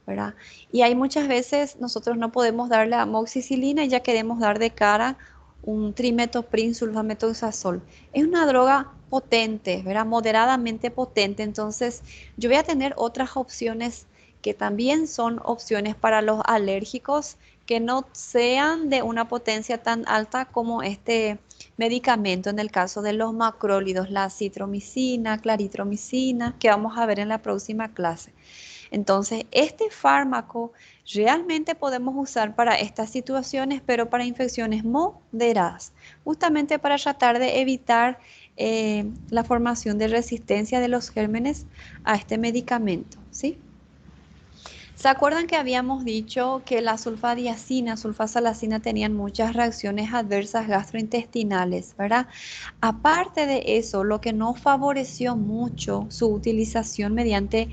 ¿verdad? Y hay muchas veces nosotros no podemos darle amoxicilina y ya queremos dar de cara un trimetoprim sulfametoxazol. Es una droga potente, ¿verdad? Moderadamente potente, entonces yo voy a tener otras opciones que también son opciones para los alérgicos que no sean de una potencia tan alta como este medicamento en el caso de los macrólidos, la citromicina, claritromicina, que vamos a ver en la próxima clase. Entonces, este fármaco realmente podemos usar para estas situaciones, pero para infecciones moderadas, justamente para tratar de evitar la formación de resistencia de los gérmenes a este medicamento, ¿sí? ¿Se acuerdan que habíamos dicho que la sulfadiazina, sulfasalazina tenían muchas reacciones adversas gastrointestinales, ¿verdad? Aparte de eso, lo que no favoreció mucho su utilización mediante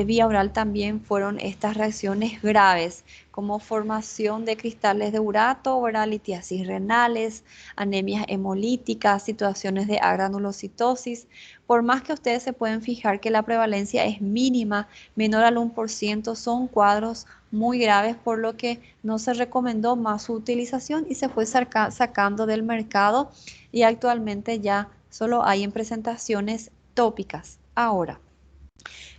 vía oral también fueron estas reacciones graves, como formación de cristales de urato, ¿verdad? Litiasis renales, anemias hemolíticas, situaciones de agranulocitosis. Por más que ustedes se pueden fijar que la prevalencia es mínima, menor al 1%, son cuadros muy graves, por lo que no se recomendó más su utilización y se fue sacando del mercado y actualmente ya solo hay en presentaciones tópicas. Ahora,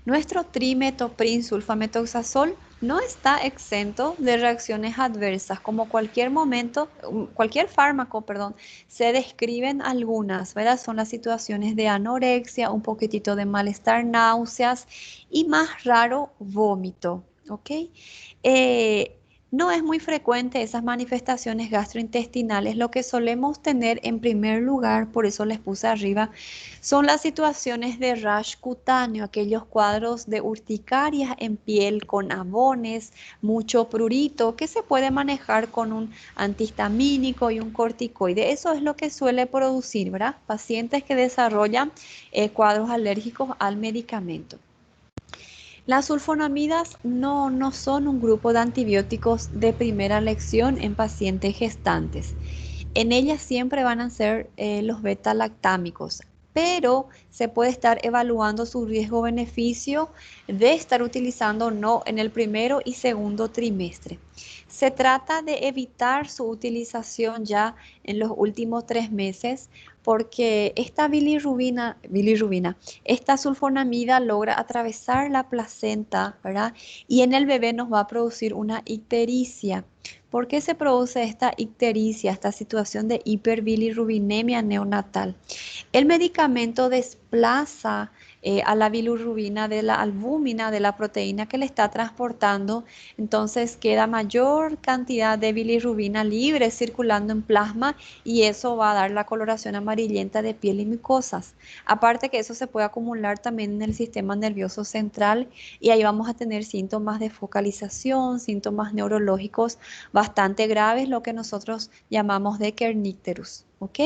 nuestro trimetoprim sulfamethoxazol no está exento de reacciones adversas, como cualquier fármaco, perdón, se describen algunas, ¿verdad? Son las situaciones de anorexia, un poquitito de malestar, náuseas y más raro, vómito, ¿ok? No es muy frecuente esas manifestaciones gastrointestinales. Lo que solemos tener en primer lugar, por eso les puse arriba, son las situaciones de rash cutáneo, aquellos cuadros de urticarias en piel con abones, mucho prurito, que se puede manejar con un antihistamínico y un corticoide. Eso es lo que suele producir, ¿verdad? Pacientes que desarrollan cuadros alérgicos al medicamento. Las sulfonamidas no son un grupo de antibióticos de primera elección en pacientes gestantes. En ellas siempre van a ser los beta-lactámicos, pero se puede estar evaluando su riesgo-beneficio de estar utilizando o no en el primero y segundo trimestre. Se trata de evitar su utilización ya en los últimos 3 meses porque esta bilirrubina, esta sulfonamida logra atravesar la placenta, ¿verdad? Y en el bebé nos va a producir una ictericia. ¿Por qué se produce esta ictericia, esta situación de hiperbilirrubinemia neonatal? El medicamento desplaza a la bilirrubina de la albúmina, de la proteína que le está transportando, entonces queda mayor cantidad de bilirrubina libre circulando en plasma y eso va a dar la coloración amarillenta de piel y mucosas. Aparte que eso se puede acumular también en el sistema nervioso central y ahí vamos a tener síntomas de focalización, síntomas neurológicos bastante graves, lo que nosotros llamamos de kernicterus, ¿ok?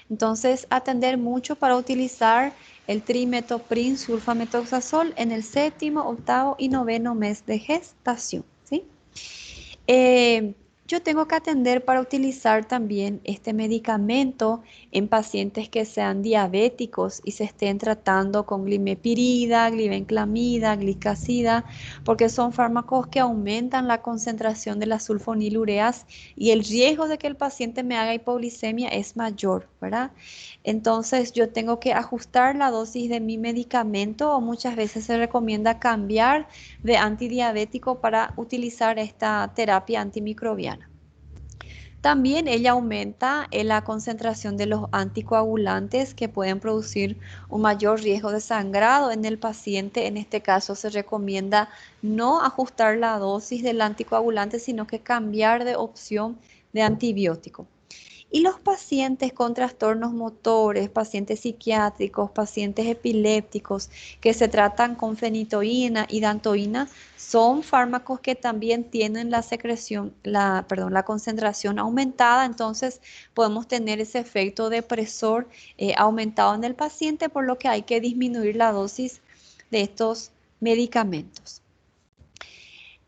Entonces, atender mucho para utilizar el trimetoprim sulfamethoxazol en el 7º, 8º y 9º mes de gestación, ¿sí? Yo tengo que atender para utilizar también este medicamento en pacientes que sean diabéticos y se estén tratando con glimepirida, glibenclamida, glicazida, porque son fármacos que aumentan la concentración de las sulfonilureas y el riesgo de que el paciente me haga hipoglicemia es mayor, ¿verdad? Entonces yo tengo que ajustar la dosis de mi medicamento o muchas veces se recomienda cambiar de antidiabético para utilizar esta terapia antimicrobiana. También ella aumenta la concentración de los anticoagulantes que pueden producir un mayor riesgo de sangrado en el paciente. En este caso se recomienda no ajustar la dosis del anticoagulante, sino que cambiar de opción de antibiótico. Y los pacientes con trastornos motores, pacientes psiquiátricos, pacientes epilépticos que se tratan con fenitoína y dantoína, son fármacos que también tienen la concentración aumentada, entonces podemos tener ese efecto depresor aumentado en el paciente, por lo que hay que disminuir la dosis de estos medicamentos.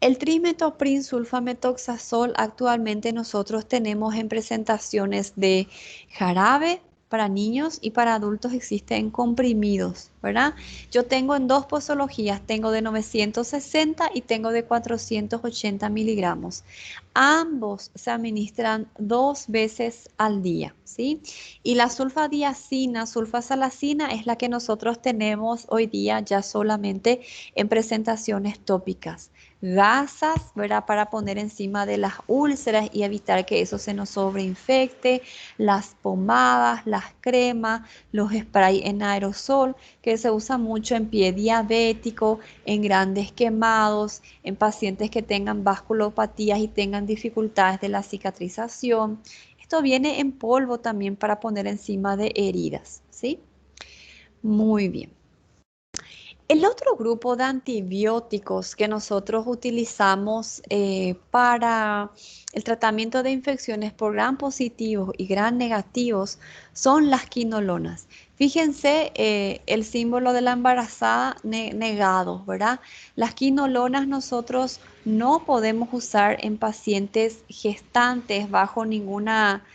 El trimetoprim sulfamethoxazol actualmente nosotros tenemos en presentaciones de jarabe, Para niños y para adultos existen comprimidos, ¿verdad? Yo tengo en dos posologías, tengo de 960 y tengo de 480 miligramos. Ambos se administran 2 veces al día, ¿sí? Y la sulfadiazina, sulfasalacina es la que nosotros tenemos hoy día ya solamente en presentaciones tópicas. Gasas, ¿verdad? Para poner encima de las úlceras y evitar que eso se nos sobreinfecte, las pomadas, las cremas, los sprays en aerosol, que se usa mucho en pie diabético, en grandes quemados, en pacientes que tengan vasculopatías y tengan dificultades de la cicatrización. Esto viene en polvo también para poner encima de heridas, ¿sí? Muy bien. El otro grupo de antibióticos que nosotros utilizamos para el tratamiento de infecciones por gram positivos y gram negativos son las quinolonas. Fíjense el símbolo de la embarazada negado, ¿verdad? Las quinolonas nosotros no podemos usar en pacientes gestantes bajo ninguna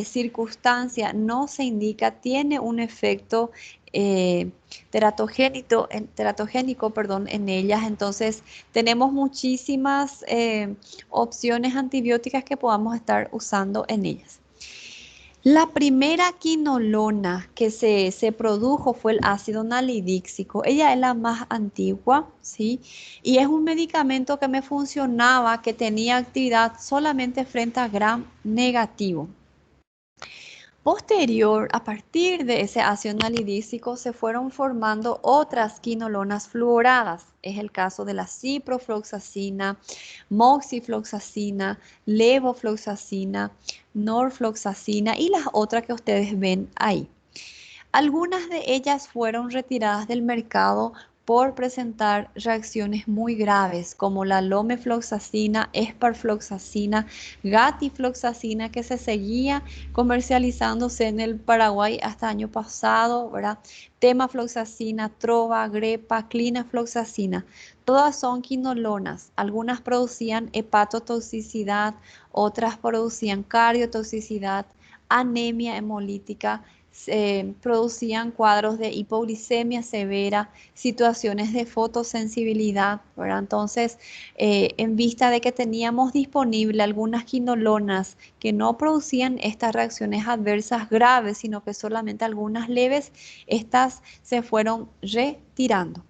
circunstancia. No se indica, tiene un efecto teratogénico, perdón, en ellas. Entonces, tenemos muchísimas opciones antibióticas que podamos estar usando en ellas. La primera quinolona que se produjo fue el ácido nalidíxico. Ella es la más antigua, ¿sí? Y es un medicamento que me funcionaba, que tenía actividad solamente frente a gram negativo. Posterior, a partir de ese ácido nalidíxico, se fueron formando otras quinolonas fluoradas. Es el caso de la ciprofloxacina, moxifloxacina, levofloxacina, norfloxacina y las otras que ustedes ven ahí. Algunas de ellas fueron retiradas del mercado por presentar reacciones muy graves, como la lomefloxacina, esparfloxacina, gatifloxacina, que se seguía comercializándose en el Paraguay hasta año pasado, ¿verdad? Temafloxacina, trova, grepa, clinafloxacina. Todas son quinolonas. Algunas producían hepatotoxicidad, otras producían cardiotoxicidad, anemia hemolítica, producían cuadros de hipoglicemia severa, situaciones de fotosensibilidad, ¿verdad? Entonces, en vista de que teníamos disponible algunas quinolonas que no producían estas reacciones adversas graves, sino que solamente algunas leves, estas se fueron retirando.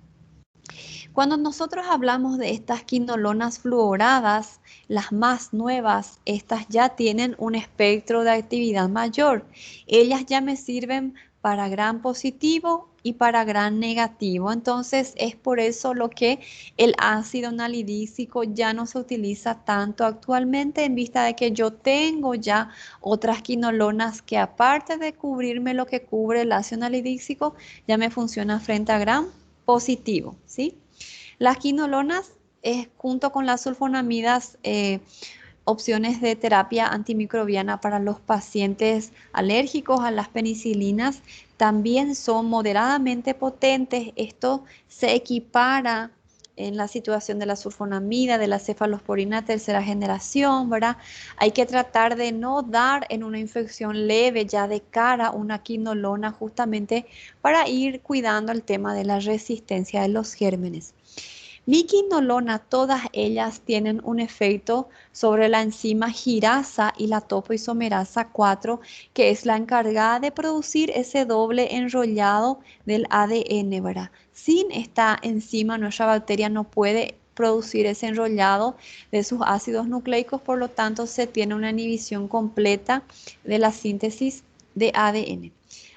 Cuando nosotros hablamos de estas quinolonas fluoradas, las más nuevas, estas ya tienen un espectro de actividad mayor. Ellas ya me sirven para gram positivo y para gram negativo. Entonces es por eso lo que el ácido nalidíxico ya no se utiliza tanto actualmente, en vista de que yo tengo ya otras quinolonas que, aparte de cubrirme lo que cubre el ácido nalidíxico, ya me funciona frente a gram positivo, ¿sí? Las quinolonas, junto con las sulfonamidas, opciones de terapia antimicrobiana para los pacientes alérgicos a las penicilinas, también son moderadamente potentes. Esto se equipara en la situación de la sulfonamida, de la cefalosporina tercera generación, ¿verdad? Hay que tratar de no dar en una infección leve ya de cara una quinolona, justamente para ir cuidando el tema de la resistencia de los gérmenes. Mi quinolona, todas ellas tienen un efecto sobre la enzima girasa y la topoisomerasa 4, que es la encargada de producir ese doble enrollado del ADN, ¿verdad? Sin esta enzima, nuestra bacteria no puede producir ese enrollado de sus ácidos nucleicos, por lo tanto se tiene una inhibición completa de la síntesis de ADN.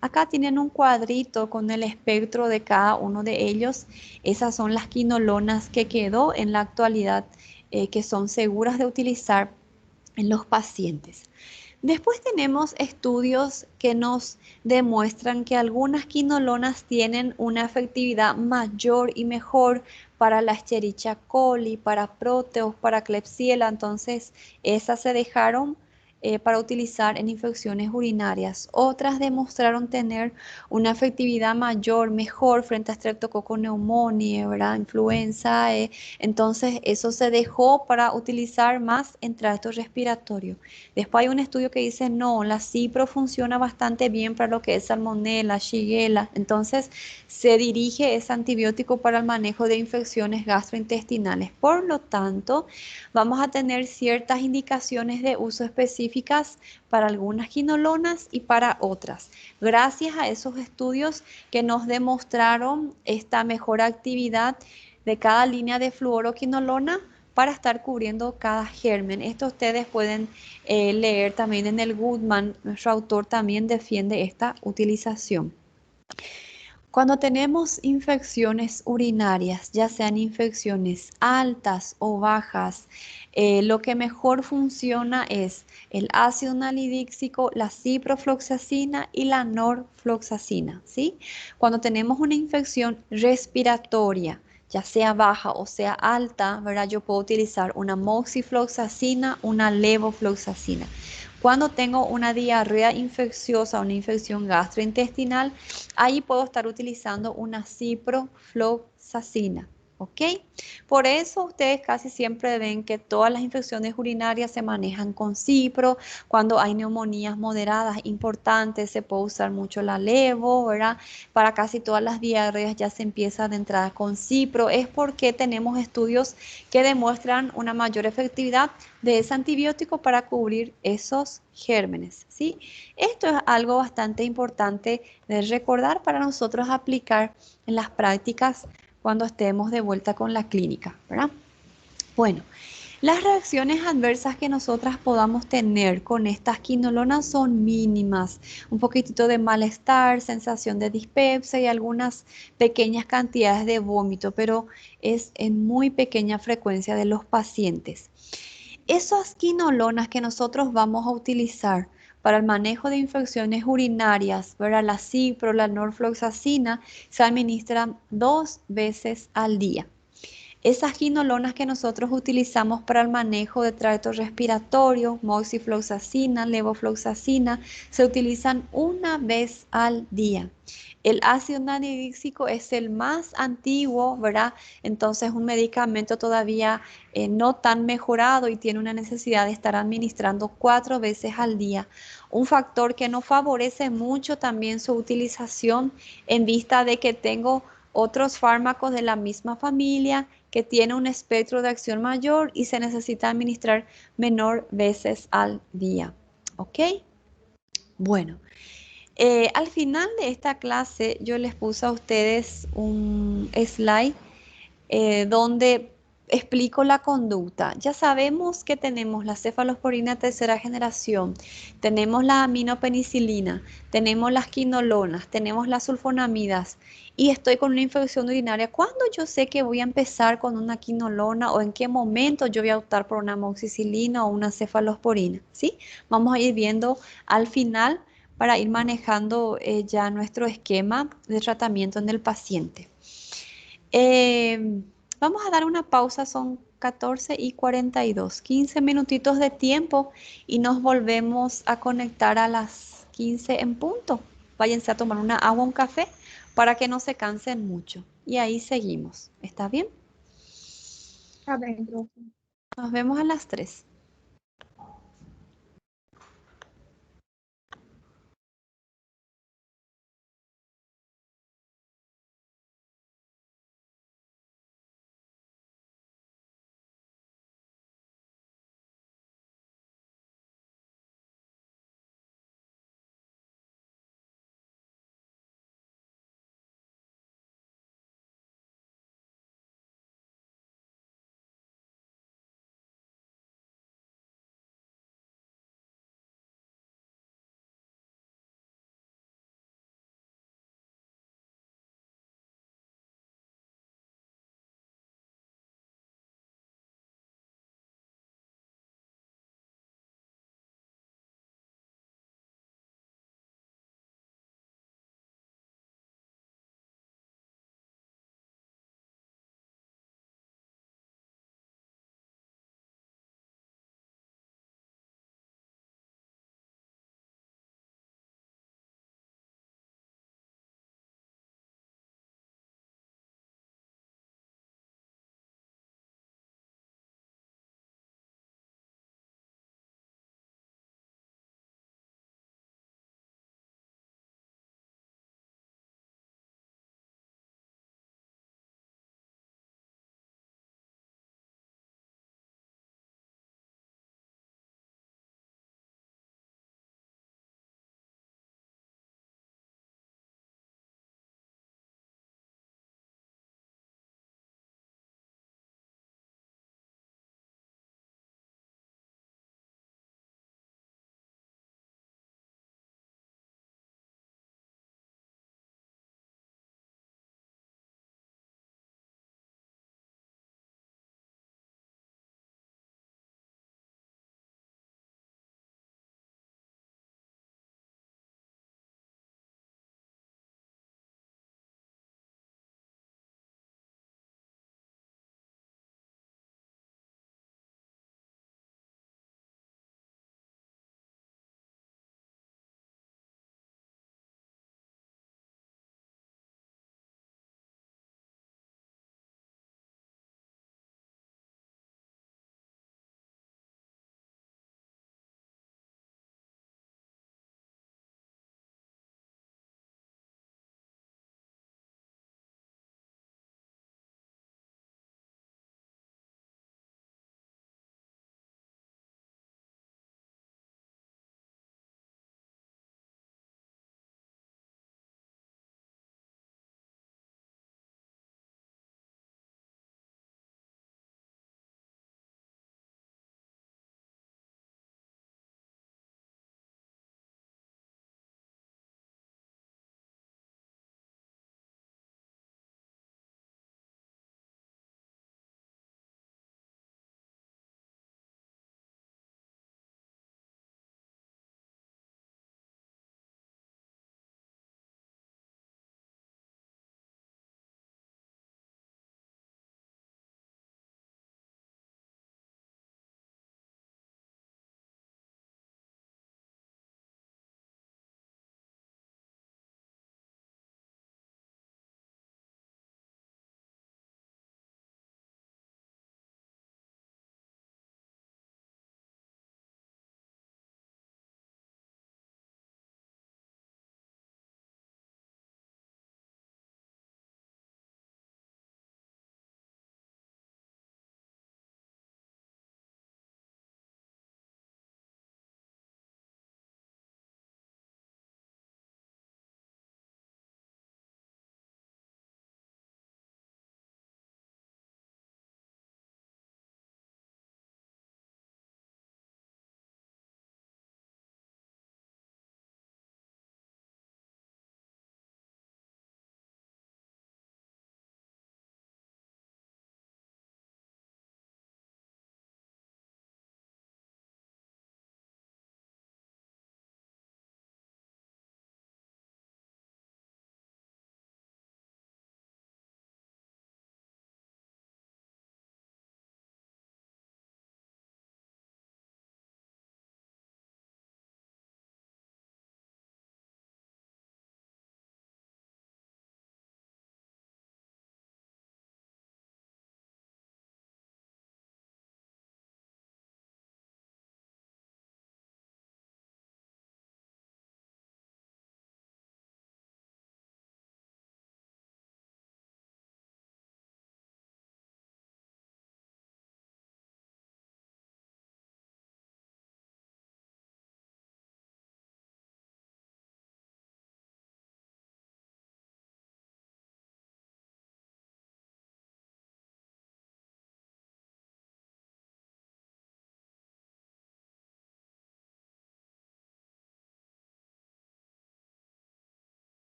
Acá tienen un cuadrito con el espectro de cada uno de ellos. Esas son las quinolonas que quedó en la actualidad, que son seguras de utilizar en los pacientes. Después tenemos estudios que nos demuestran que algunas quinolonas tienen una efectividad mayor y mejor para la Escherichia coli, para Proteus, para Klebsiella. Entonces, esas se dejaron para utilizar en infecciones urinarias. Otras demostraron tener una efectividad mayor, mejor frente a Streptococcus pneumoniae, ¿verdad? Influenza. Entonces, eso se dejó para utilizar más en tracto respiratorio. Después hay un estudio que dice, no, la cipro funciona bastante bien para lo que es salmonella, shigella. Entonces, se dirige ese antibiótico para el manejo de infecciones gastrointestinales. Por lo tanto, vamos a tener ciertas indicaciones de uso específicas para algunas quinolonas y para otras. Gracias a esos estudios que nos demostraron esta mejor actividad de cada línea de fluoroquinolona para estar cubriendo cada germen. Esto ustedes pueden leer también en el Goodman. Nuestro autor también defiende esta utilización. Cuando tenemos infecciones urinarias, ya sean infecciones altas o bajas, lo que mejor funciona es el ácido nalidíxico, la ciprofloxacina y la norfloxacina, ¿sí? Cuando tenemos una infección respiratoria, ya sea baja o sea alta, ¿verdad? Yo puedo utilizar una moxifloxacina, una levofloxacina. Cuando tengo una diarrea infecciosa, una infección gastrointestinal, ahí puedo estar utilizando una ciprofloxacina, ¿ok? Por eso ustedes casi siempre ven que todas las infecciones urinarias se manejan con cipro. Cuando hay neumonías moderadas importantes, se puede usar mucho la levo, ¿verdad? Para casi todas las diarreas ya se empieza de entrada con cipro. Es porque tenemos estudios que demuestran una mayor efectividad de ese antibiótico para cubrir esos gérmenes, ¿sí? Esto es algo bastante importante de recordar para nosotros aplicar en las prácticas cuando estemos de vuelta con la clínica, ¿verdad? Bueno, las reacciones adversas que nosotras podamos tener con estas quinolonas son mínimas. Un poquitito de malestar, sensación de dispepsia y algunas pequeñas cantidades de vómito, pero es en muy pequeña frecuencia de los pacientes. Esas quinolonas que nosotros vamos a utilizar para el manejo de infecciones urinarias, para la cipro, la norfloxacina, se administran 2 veces al día. Esas quinolonas que nosotros utilizamos para el manejo de tracto respiratorio, moxifloxacina, levofloxacina, se utilizan 1 vez al día. El ácido nalidíxico es el más antiguo, ¿verdad? Entonces un medicamento todavía no tan mejorado y tiene una necesidad de estar administrando 4 veces al día. Un factor que no favorece mucho también su utilización en vista de que tengo otros fármacos de la misma familia que tiene un espectro de acción mayor y se necesita administrar menor veces al día. ¿Ok? Bueno, al final de esta clase yo les puse a ustedes un slide donde explico la conducta. Ya sabemos que tenemos la cefalosporina tercera generación, tenemos la aminopenicilina, tenemos las quinolonas, tenemos las sulfonamidas y estoy con una infección urinaria. ¿Cuándo yo sé que voy a empezar con una quinolona o en qué momento yo voy a optar por una amoxicilina o una cefalosporina? ¿Sí? Vamos a ir viendo al final para ir manejando ya nuestro esquema de tratamiento en el paciente. Vamos a dar una pausa, son 14:42, 15 minutitos de tiempo y nos volvemos a conectar a las 15 en punto. Váyanse a tomar una agua, un café para que no se cansen mucho. Y ahí seguimos. ¿Está bien? Adentro. Nos vemos a las 3.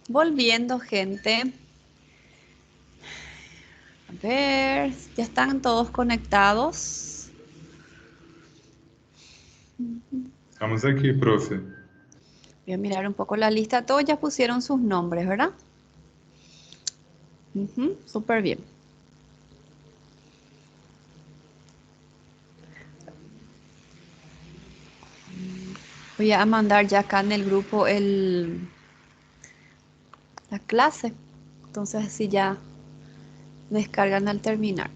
Volviendo, gente. A ver, ya están todos conectados. Estamos aqui, profe. Voy a mirar un poco la lista. Todos ya pusieron sus nombres, ¿verdad? Súper bien. Voy a mandar ya acá en el grupo la clase. Entonces así ya descargan al terminar.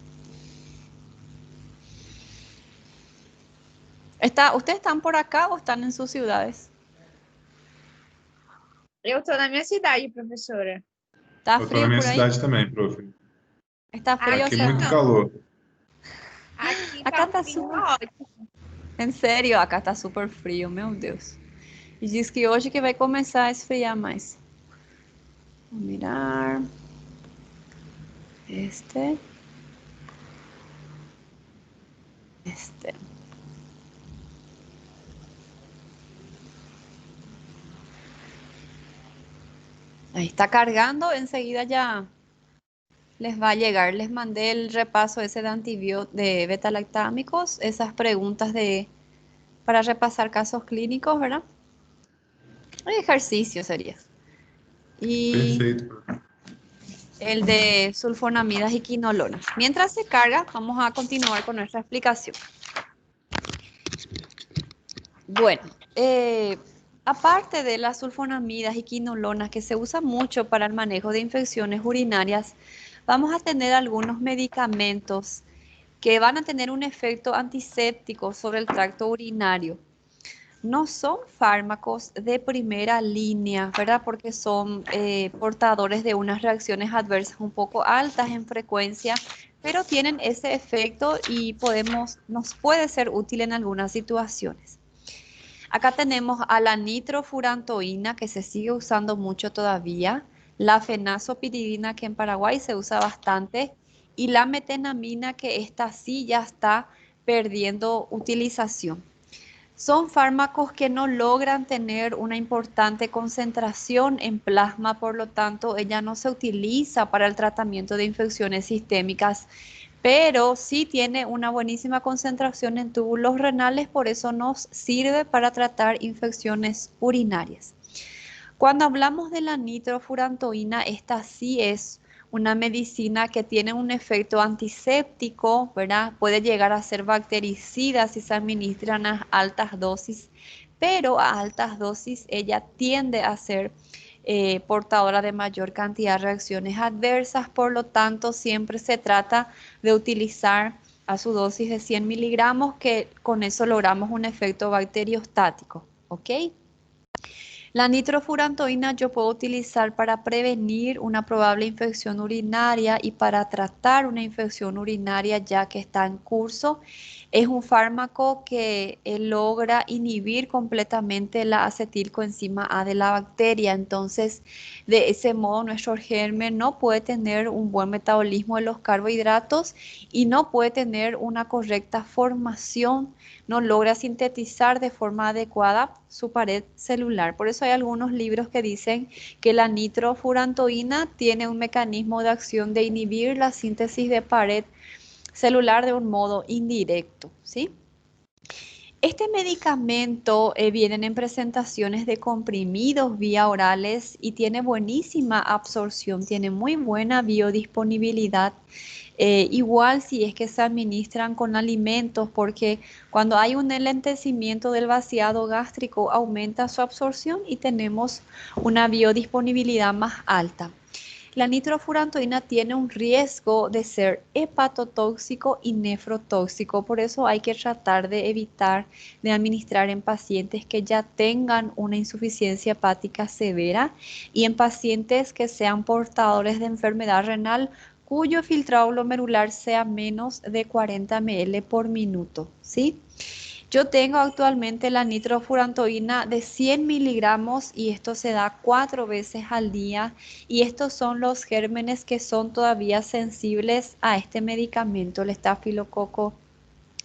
¿Ustedes están por acá o están en sus ciudades? Eu estou na minha cidade, professora. ¿Está Eu estou na frío minha por ahí? cidade também, profe. ¿Está frío? Aqui O sea, muito calor. Aqui Acá tá tá um frio super. ótimo. En serio, acá está súper frío, meu Deus. E diz que hoje que vai começar a esfriar mais. Vou mirar. Este. Ahí está cargando, enseguida ya les va a llegar. Les mandé el repaso ese de beta-lactámicos, esas preguntas para repasar casos clínicos, ¿verdad? Un ejercicio sería. Y Perfeito, profe. el de sulfonamidas y quinolonas. Mientras se carga, vamos a continuar con nuestra explicación. Bueno, aparte de las sulfonamidas y quinolonas que se usan mucho para el manejo de infecciones urinarias, vamos a tener algunos medicamentos que van a tener un efecto antiséptico sobre el tracto urinario. No son fármacos de primera línea, ¿verdad? Porque son portadores de unas reacciones adversas un poco altas en frecuencia, pero tienen ese efecto y nos puede ser útil en algunas situaciones. Acá tenemos a la nitrofurantoína, que se sigue usando mucho todavía, la fenazopiridina, que en Paraguay se usa bastante, y la metenamina, que esta sí ya está perdiendo utilización. Son fármacos que no logran tener una importante concentración en plasma, por lo tanto, ella no se utiliza para el tratamiento de infecciones sistémicas, pero sí tiene una buenísima concentración en túbulos renales, por eso nos sirve para tratar infecciones urinarias. Cuando hablamos de la nitrofurantoína, esta sí es una medicina que tiene un efecto antiséptico, ¿verdad? Puede llegar a ser bactericida si se administran a altas dosis, pero a altas dosis ella tiende a ser portadora de mayor cantidad de reacciones adversas, por lo tanto siempre se trata de utilizar a su dosis de 100 miligramos, que con eso logramos un efecto bacteriostático, ¿ok? La nitrofurantoína yo puedo utilizar para prevenir una probable infección urinaria y para tratar una infección urinaria ya que está en curso. Es un fármaco que logra inhibir completamente la acetilcoenzima A de la bacteria. Entonces, de ese modo, nuestro germen no puede tener un buen metabolismo de los carbohidratos y no puede tener una correcta formación, no logra sintetizar de forma adecuada su pared celular. Por eso hay algunos libros que dicen que la nitrofurantoína tiene un mecanismo de acción de inhibir la síntesis de pared celular de un modo indirecto, ¿sí? Este medicamento viene en presentaciones de comprimidos vía orales y tiene buenísima absorción, tiene muy buena biodisponibilidad. Igual si es que se administran con alimentos, porque cuando hay un enlentecimiento del vaciado gástrico aumenta su absorción y tenemos una biodisponibilidad más alta. La nitrofurantoína tiene un riesgo de ser hepatotóxico y nefrotóxico, por eso hay que tratar de evitar de administrar en pacientes que ya tengan una insuficiencia hepática severa y en pacientes que sean portadores de enfermedad renal cuyo filtrado glomerular sea menos de 40 ml por minuto, ¿sí? Yo tengo actualmente la nitrofurantoína de 100 miligramos y esto se da 4 veces al día, y estos son los gérmenes que son todavía sensibles a este medicamento, el estafilococo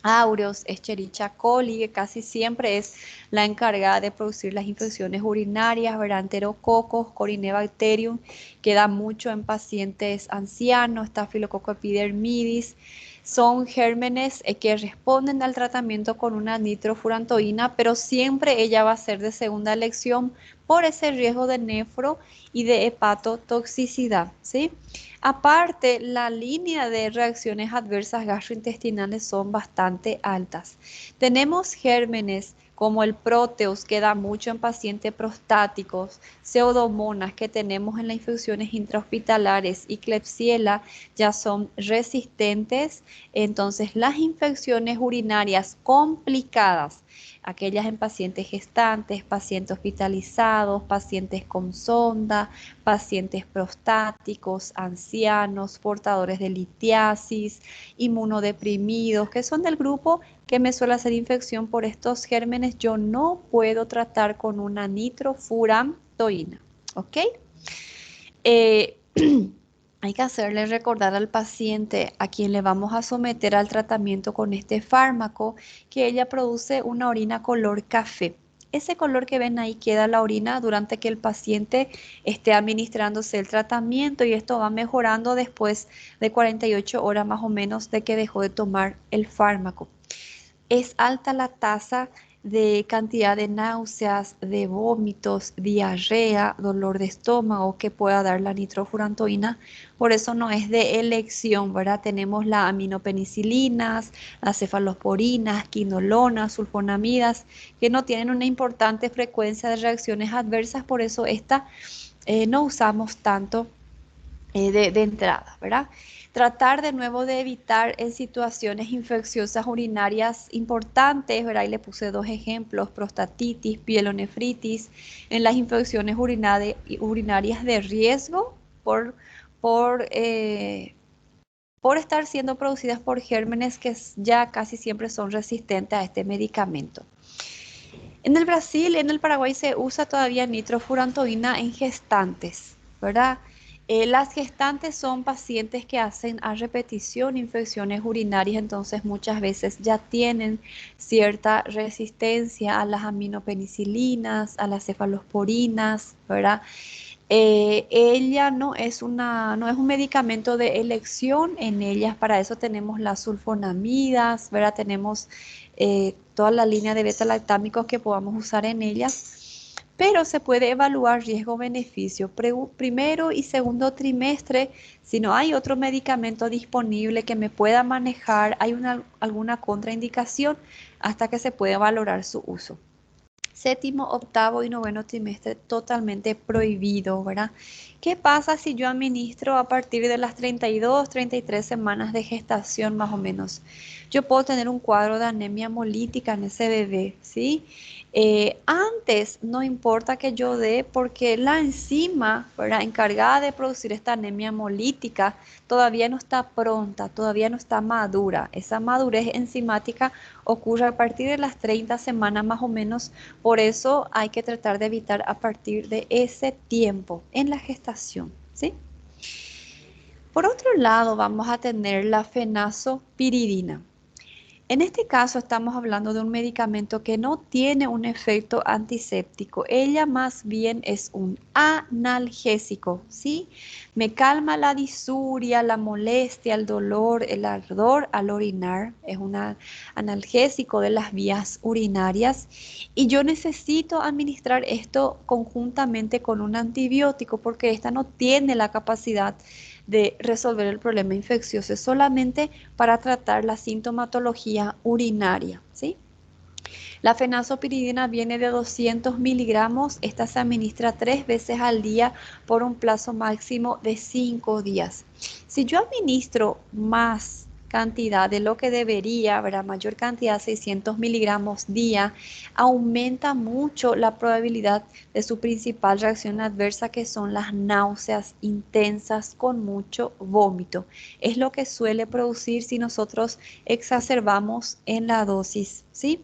aureus, Escherichia coli, que casi siempre es la encargada de producir las infecciones urinarias, ¿verdad? Enterococos, Corynebacterium, que da mucho en pacientes ancianos, Staphylococcus epidermidis. Son gérmenes que responden al tratamiento con una nitrofurantoína, pero siempre ella va a ser de segunda elección por ese riesgo de nefro y de hepatotoxicidad, ¿sí? Aparte, la línea de reacciones adversas gastrointestinales son bastante altas. Tenemos gérmenes como el Proteus, que da mucho en pacientes prostáticos, Pseudomonas, que tenemos en las infecciones intrahospitalares, y Klebsiella ya son resistentes. Entonces, las infecciones urinarias complicadas, aquellas en pacientes gestantes, pacientes hospitalizados, pacientes con sonda, pacientes prostáticos, ancianos, portadores de litiasis, inmunodeprimidos, que son del grupo que me suele hacer infección por estos gérmenes, yo no puedo tratar con una nitrofurantoína, ¿ok? Hay que hacerle recordar al paciente a quien le vamos a someter al tratamiento con este fármaco que ella produce una orina color café. Ese color que ven ahí queda la orina durante que el paciente esté administrándose el tratamiento, y esto va mejorando después de 48 horas más o menos de que dejó de tomar el fármaco. Es alta la tasa de cantidad de náuseas, de vómitos, diarrea, dolor de estómago que pueda dar la nitrofurantoína. Por eso no es de elección, ¿verdad? Tenemos las aminopenicilinas, las cefalosporinas, quinolonas, sulfonamidas, que no tienen una importante frecuencia de reacciones adversas, por eso esta no usamos tanto de entrada, ¿verdad? Tratar de nuevo de evitar en situaciones infecciosas urinarias importantes, ¿verdad? Y le puse dos ejemplos: prostatitis, pielonefritis, en las infecciones urinarias de riesgo por, por, eh, por estar siendo producidas por gérmenes que ya casi siempre son resistentes a este medicamento. En el Brasil y en el Paraguay se usa todavía nitrofurantoína en gestantes, ¿verdad? Las gestantes son pacientes que hacen a repetición infecciones urinarias, entonces muchas veces ya tienen cierta resistencia a las aminopenicilinas, a las cefalosporinas, ¿verdad? Ella no es un medicamento de elección en ellas, para eso tenemos las sulfonamidas, ¿verdad? Tenemos toda la línea de beta-lactámicos que podamos usar en ellas, pero se puede evaluar riesgo-beneficio primero y segundo trimestre. Si no hay otro medicamento disponible que me pueda manejar, hay alguna contraindicación, hasta que se puede valorar su uso. Séptimo, octavo y noveno trimestre totalmente prohibido, ¿verdad? ¿Qué pasa si yo administro a partir de las 32, 33 semanas de gestación más o menos? Yo puedo tener un cuadro de anemia hemolítica en ese bebé, ¿sí? Antes no importa que yo dé, porque la enzima, ¿verdad?, encargada de producir esta anemia hemolítica todavía no está pronta, todavía no está madura. Esa madurez enzimática ocurre a partir de las 30 semanas más o menos. Por eso hay que tratar de evitar a partir de ese tiempo en la gestación, ¿sí? Por otro lado, vamos a tener la fenazopiridina. En este caso estamos hablando de un medicamento que no tiene un efecto antiséptico. Ella más bien es un analgésico, ¿sí? Me calma la disuria, la molestia, el dolor, el ardor al orinar. Es un analgésico de las vías urinarias. Y yo necesito administrar esto conjuntamente con un antibiótico, porque esta no tiene la capacidad de resolver el problema infeccioso, es solamente para tratar la sintomatología urinaria, ¿sí? La fenazopiridina viene de 200 miligramos, esta se administra 3 veces al día por un plazo máximo de 5 días. Si yo administro más cantidad de lo que debería, ¿verdad?, mayor cantidad, 600 miligramos día, aumenta mucho la probabilidad de su principal reacción adversa, que son las náuseas intensas con mucho vómito. Es lo que suele producir si nosotros exacerbamos en la dosis, ¿sí?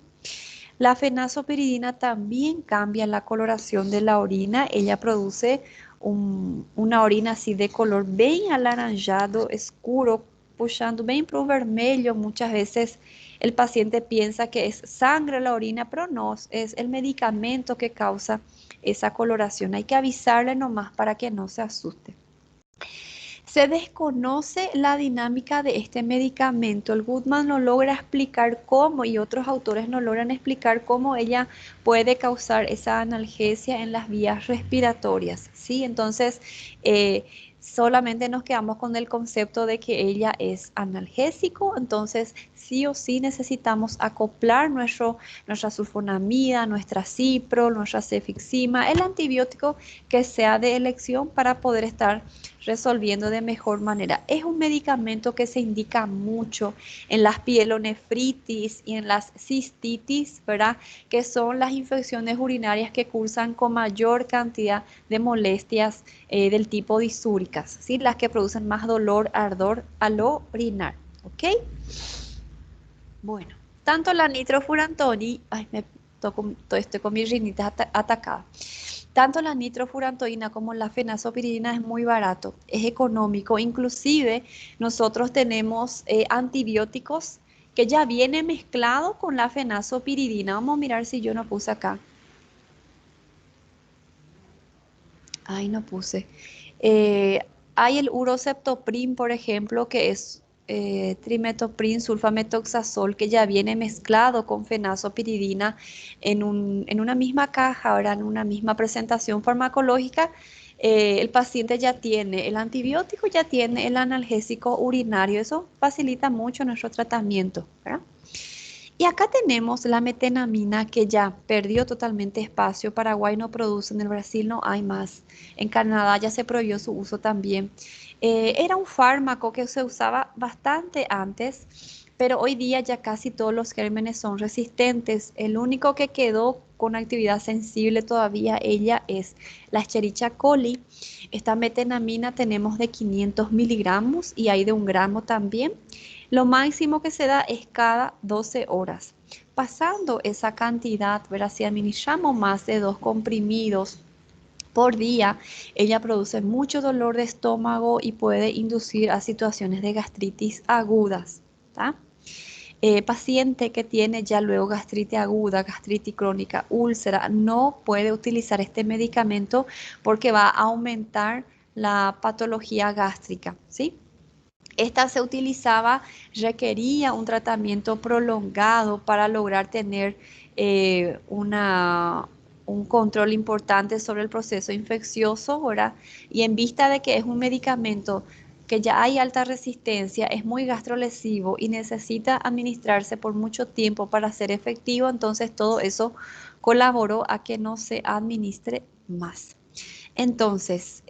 La fenazopiridina también cambia la coloración de la orina. Ella produce una orina así de color bien alaranjado, escuro, puxando bem para o vermelho, muchas veces el paciente piensa que es sangre la orina, pero no, es el medicamento que causa esa coloración. Hay que avisarle nomás para que no se asuste. Se desconoce la dinámica de este medicamento. El Goodman no logra explicar cómo, y otros autores no logran explicar cómo ella puede causar esa analgesia en las vías respiratorias, ¿sí? Entonces, solamente nos quedamos con el concepto de que ella es analgésico, entonces sí o sí necesitamos acoplar nuestra sulfonamida, nuestra cipro, nuestra cefixima, el antibiótico que sea de elección para poder estar resolviendo de mejor manera. Es un medicamento que se indica mucho en las pielonefritis y en las cistitis, ¿verdad? Que son las infecciones urinarias que cursan con mayor cantidad de molestias del tipo disúricas, ¿sí? Las que producen más dolor, ardor al orinar, ¿ok? Bueno, tanto la nitrofurantoni, estoy con mi rinita atacada. Tanto la nitrofurantoína como la fenazopiridina es muy barato, es económico. Inclusive nosotros tenemos antibióticos que ya viene mezclado con la fenazopiridina. Vamos a mirar si yo no puse acá. Ay, no puse. Hay el uroceptoprin, por ejemplo, que es trimetoprim, sulfametoxazol, que ya viene mezclado con fenazopiridina en una misma caja, ahora en una misma presentación farmacológica. El paciente ya tiene el antibiótico, ya tiene el analgésico urinario. Eso facilita mucho nuestro tratamiento, ¿verdad? Y acá tenemos la metenamina que ya perdió totalmente espacio. Paraguay no produce, en el Brasil no hay más. En Canadá ya se prohibió su uso también. Era un fármaco que se usaba bastante antes, pero hoy día ya casi todos los gérmenes son resistentes. El único que quedó con actividad sensible todavía ella es la Escherichia coli. Esta metenamina tenemos de 500 miligramos y hay de 1 gramo también. Lo máximo que se da es cada 12 horas. Pasando esa cantidad, ¿verdad? Si administramos más de 2 comprimidos por día, ella produce mucho dolor de estómago y puede inducir a situaciones de gastritis agudas, ¿tá? Paciente que tiene ya luego gastritis aguda, gastritis crónica, úlcera, no puede utilizar este medicamento porque va a aumentar la patología gástrica, ¿sí? Esta se utilizaba, requería un tratamiento prolongado para lograr tener un control importante sobre el proceso infeccioso, ¿verdad? Y en vista de que es un medicamento que ya hay alta resistencia, es muy gastrolesivo y necesita administrarse por mucho tiempo para ser efectivo, entonces todo eso colaboró a que no se administre más. Entonces,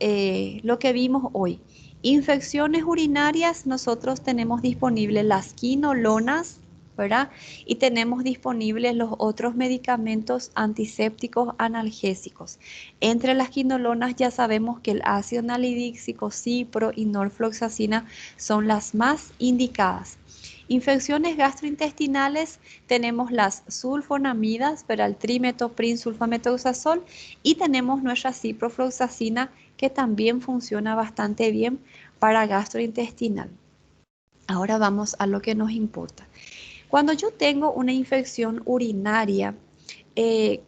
lo que vimos hoy, infecciones urinarias, nosotros tenemos disponibles las quinolonas, ¿verdad? Y tenemos disponibles los otros medicamentos antisépticos analgésicos. Entre las quinolonas ya sabemos que el ácido nalidíxico, cipro y norfloxacina son las más indicadas. Infecciones gastrointestinales tenemos las sulfonamidas, el trimetoprim, sulfametoxazol, y tenemos nuestra ciprofloxacina que también funciona bastante bien para gastrointestinal. Ahora vamos a lo que nos importa. Cuando yo tengo una infección urinaria,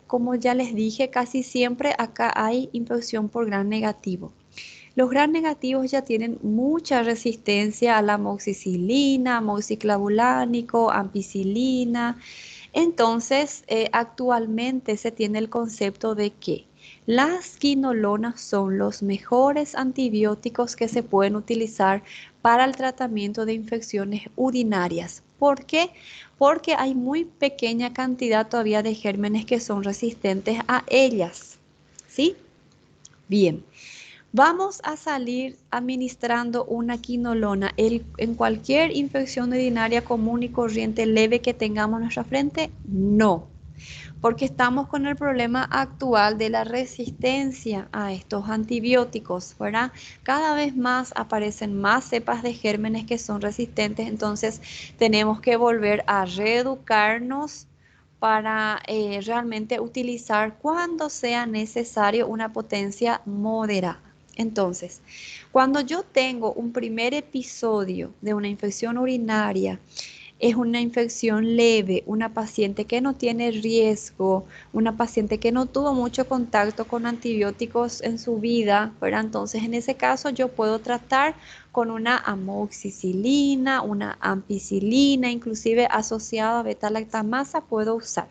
como ya les dije, casi siempre acá hay infección por gram negativo. Los gram negativos ya tienen mucha resistencia a la amoxicilina, amoxiclavulánico, ampicilina. Entonces, actualmente se tiene el concepto de que las quinolonas son los mejores antibióticos que se pueden utilizar para el tratamiento de infecciones urinarias. ¿Por qué? Porque hay muy pequeña cantidad todavía de gérmenes que son resistentes a ellas. ¿Sí? Bien. Vamos a salir administrando una quinolona en cualquier infección urinaria común y corriente leve que tengamos en nuestra frente. No, porque estamos con el problema actual de la resistencia a estos antibióticos, ¿verdad? Cada vez más aparecen más cepas de gérmenes que son resistentes, entonces tenemos que volver a reeducarnos para realmente utilizar cuando sea necesario una potencia moderada. Entonces, cuando yo tengo un primer episodio de una infección urinaria, es una infección leve, una paciente que no tiene riesgo, una paciente que no tuvo mucho contacto con antibióticos en su vida, ¿verdad? Entonces, en ese caso yo puedo tratar con una amoxicilina, una ampicilina, inclusive asociada a beta-lactamasa puedo usar.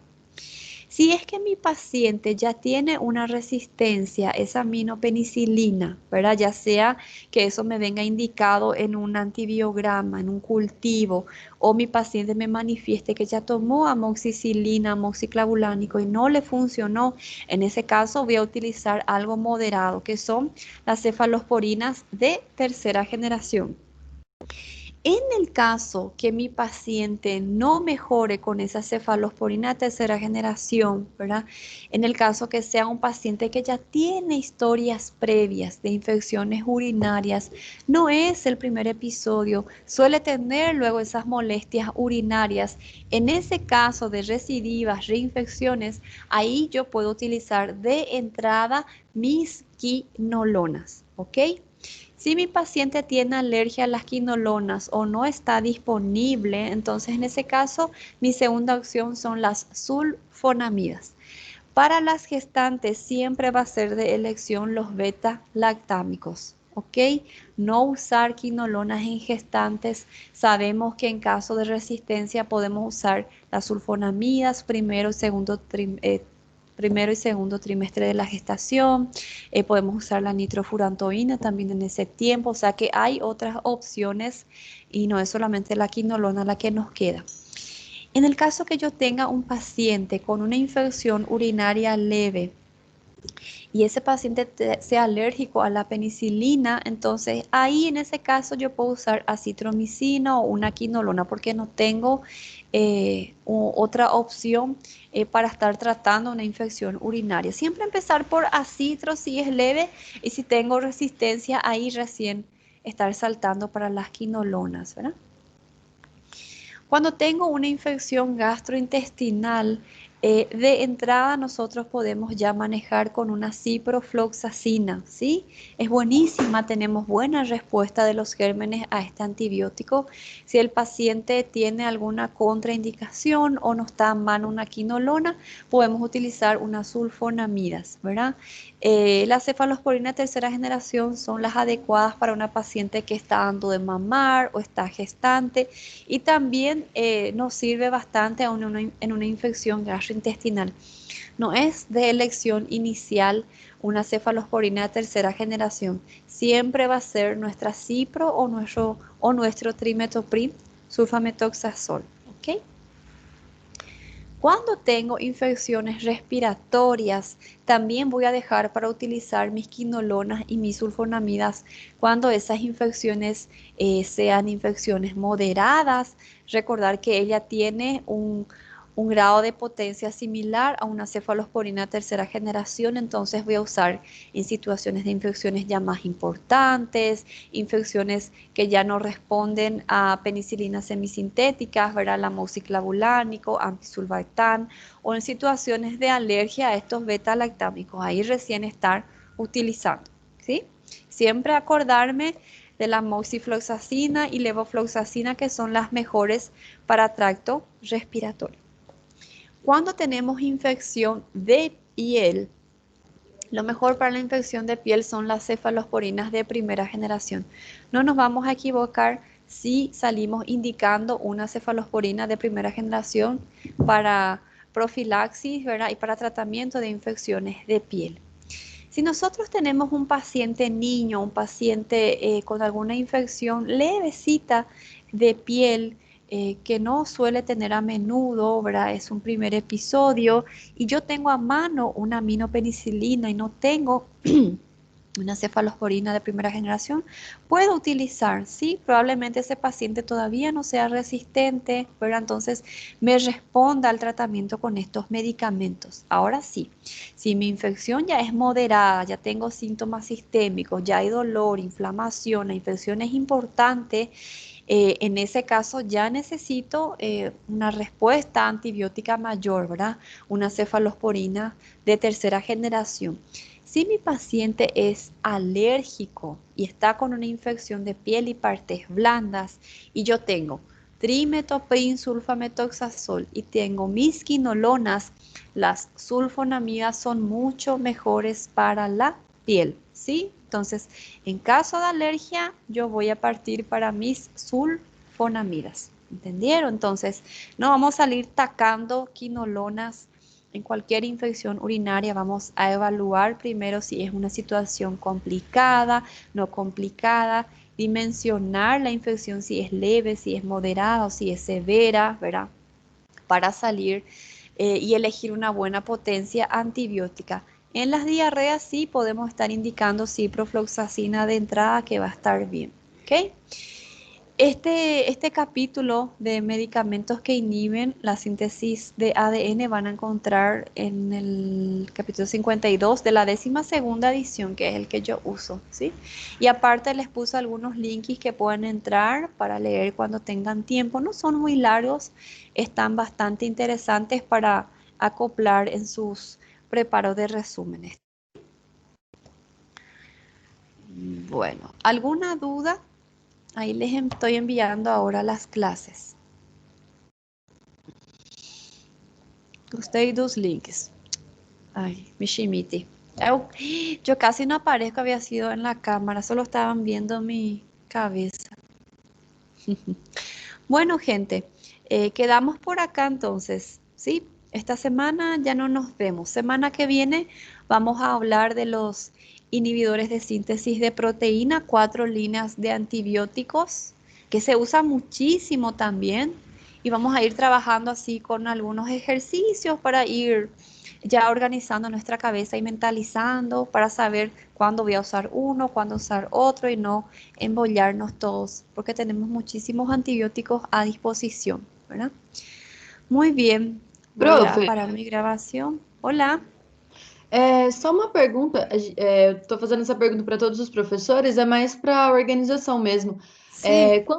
Si es que mi paciente ya tiene una resistencia a esa aminopenicilina, ¿verdad? Ya sea que eso me venga indicado en un antibiograma, en un cultivo, o mi paciente me manifieste que ya tomó amoxicilina, amoxiclavulánico y no le funcionó, en ese caso voy a utilizar algo moderado, que son las cefalosporinas de tercera generación. En el caso que mi paciente no mejore con esa cefalosporina de tercera generación, ¿verdad? En el caso que sea un paciente que ya tiene historias previas de infecciones urinarias, no es el primer episodio, suele tener luego esas molestias urinarias. En ese caso de recidivas, reinfecciones, ahí yo puedo utilizar de entrada mis quinolonas, ¿ok? Si mi paciente tiene alergia a las quinolonas o no está disponible, entonces en ese caso mi segunda opción son las sulfonamidas. Para las gestantes siempre va a ser de elección los beta-lactámicos, ¿ok? No usar quinolonas en gestantes. Sabemos que en caso de resistencia podemos usar las sulfonamidas primero y segundo trimestre de la gestación. Podemos usar la nitrofurantoína también en ese tiempo. O sea que hay otras opciones y no es solamente la quinolona la que nos queda. En el caso que yo tenga un paciente con una infección urinaria leve y ese paciente sea alérgico a la penicilina, entonces ahí en ese caso yo puedo usar acitromicina o una quinolona porque no tengo otra opción para estar tratando una infección urinaria. Siempre empezar por acitro si es leve y si tengo resistencia ahí recién estar saltando para las quinolonas, ¿verdad? Cuando tengo una infección gastrointestinal, de entrada nosotros podemos ya manejar con una ciprofloxacina, ¿sí? Es buenísima, tenemos buena respuesta de los gérmenes a este antibiótico. Si el paciente tiene alguna contraindicación o no está a mano una quinolona, podemos utilizar unas sulfonamidas, ¿verdad? Las cefalosporinas de tercera generación son las adecuadas para una paciente que está dando de mamar o está gestante y también nos sirve bastante en una infección gastrointestinal. No es de elección inicial una cefalosporina de tercera generación. Siempre va a ser nuestra cipro o nuestro trimetoprim sulfametoxazol. ¿Ok? Cuando tengo infecciones respiratorias, también voy a dejar para utilizar mis quinolonas y mis sulfonamidas cuando esas infecciones sean infecciones moderadas. Recordar que ella tiene un grado de potencia similar a una cefalosporina tercera generación, entonces voy a usar en situaciones de infecciones ya más importantes, infecciones que ya no responden a penicilinas semisintéticas, ¿verdad? La amoxiclavulánico, ampicsulbactam, o en situaciones de alergia a estos beta-lactámicos, ahí recién estar utilizando, ¿sí? Siempre acordarme de la moxifloxacina y levofloxacina, que son las mejores para tracto respiratorio. Cuando tenemos infección de piel, lo mejor para la infección de piel son las cefalosporinas de primera generación. No nos vamos a equivocar si salimos indicando una cefalosporina de primera generación para profilaxis, ¿verdad? Y para tratamiento de infecciones de piel. Si nosotros tenemos un paciente niño, un paciente con alguna infección levecita de piel, que no suele tener a menudo, ¿verdad? Es un primer episodio y yo tengo a mano una aminopenicilina y no tengo una cefalosporina de primera generación, puedo utilizar, sí, probablemente ese paciente todavía no sea resistente, pero entonces me responda al tratamiento con estos medicamentos. Ahora sí, si mi infección ya es moderada, ya tengo síntomas sistémicos, ya hay dolor, inflamación, la infección es importante, en ese caso ya necesito una respuesta antibiótica mayor, ¿verdad? Una cefalosporina de tercera generación. Si mi paciente es alérgico y está con una infección de piel y partes blandas y yo tengo trimetoprim, sulfametoxazol y tengo mis quinolonas, las sulfonamidas son mucho mejores para la piel, ¿sí? Entonces, en caso de alergia, yo voy a partir para mis sulfonamidas, ¿entendieron? Entonces, no vamos a salir tacando quinolonas en cualquier infección urinaria. Vamos a evaluar primero si es una situación complicada, no complicada, dimensionar la infección si es leve, si es moderada o si es severa, ¿verdad? Para salir y elegir una buena potencia antibiótica. En las diarreas sí podemos estar indicando ciprofloxacina de entrada, que va a estar bien, ¿ok? Este capítulo de medicamentos que inhiben la síntesis de ADN van a encontrar en el capítulo 52 de la 12ª edición, que es el que yo uso, ¿sí? Y aparte les puse algunos links que pueden entrar para leer cuando tengan tiempo. No son muy largos, están bastante interesantes para acoplar en sus preparos de resúmenes. Bueno, ¿alguna duda? Ahí les estoy enviando ahora las clases. Gostei dos links. Ay, mi chimite. Yo casi no aparezco, había sido en la cámara, solo estaban viendo mi cabeza. Bueno, gente, quedamos por acá entonces, ¿sí? Esta semana ya no nos vemos. Semana que viene vamos a hablar de los inhibidores de síntesis de proteína, 4 líneas de antibióticos, que se usan muchísimo también. Y vamos a ir trabajando así con algunos ejercicios para ir ya organizando nuestra cabeza y mentalizando para saber cuándo voy a usar uno, cuándo usar otro y no embollarnos todos, porque tenemos muchísimos antibióticos a disposición, ¿verdad? Muy bien, voy a Profe, parar mi grabación. Hola. só uma pergunta. Eu estou fazendo essa pergunta para todos os professores, é mais para a organização mesmo. Sí. Quando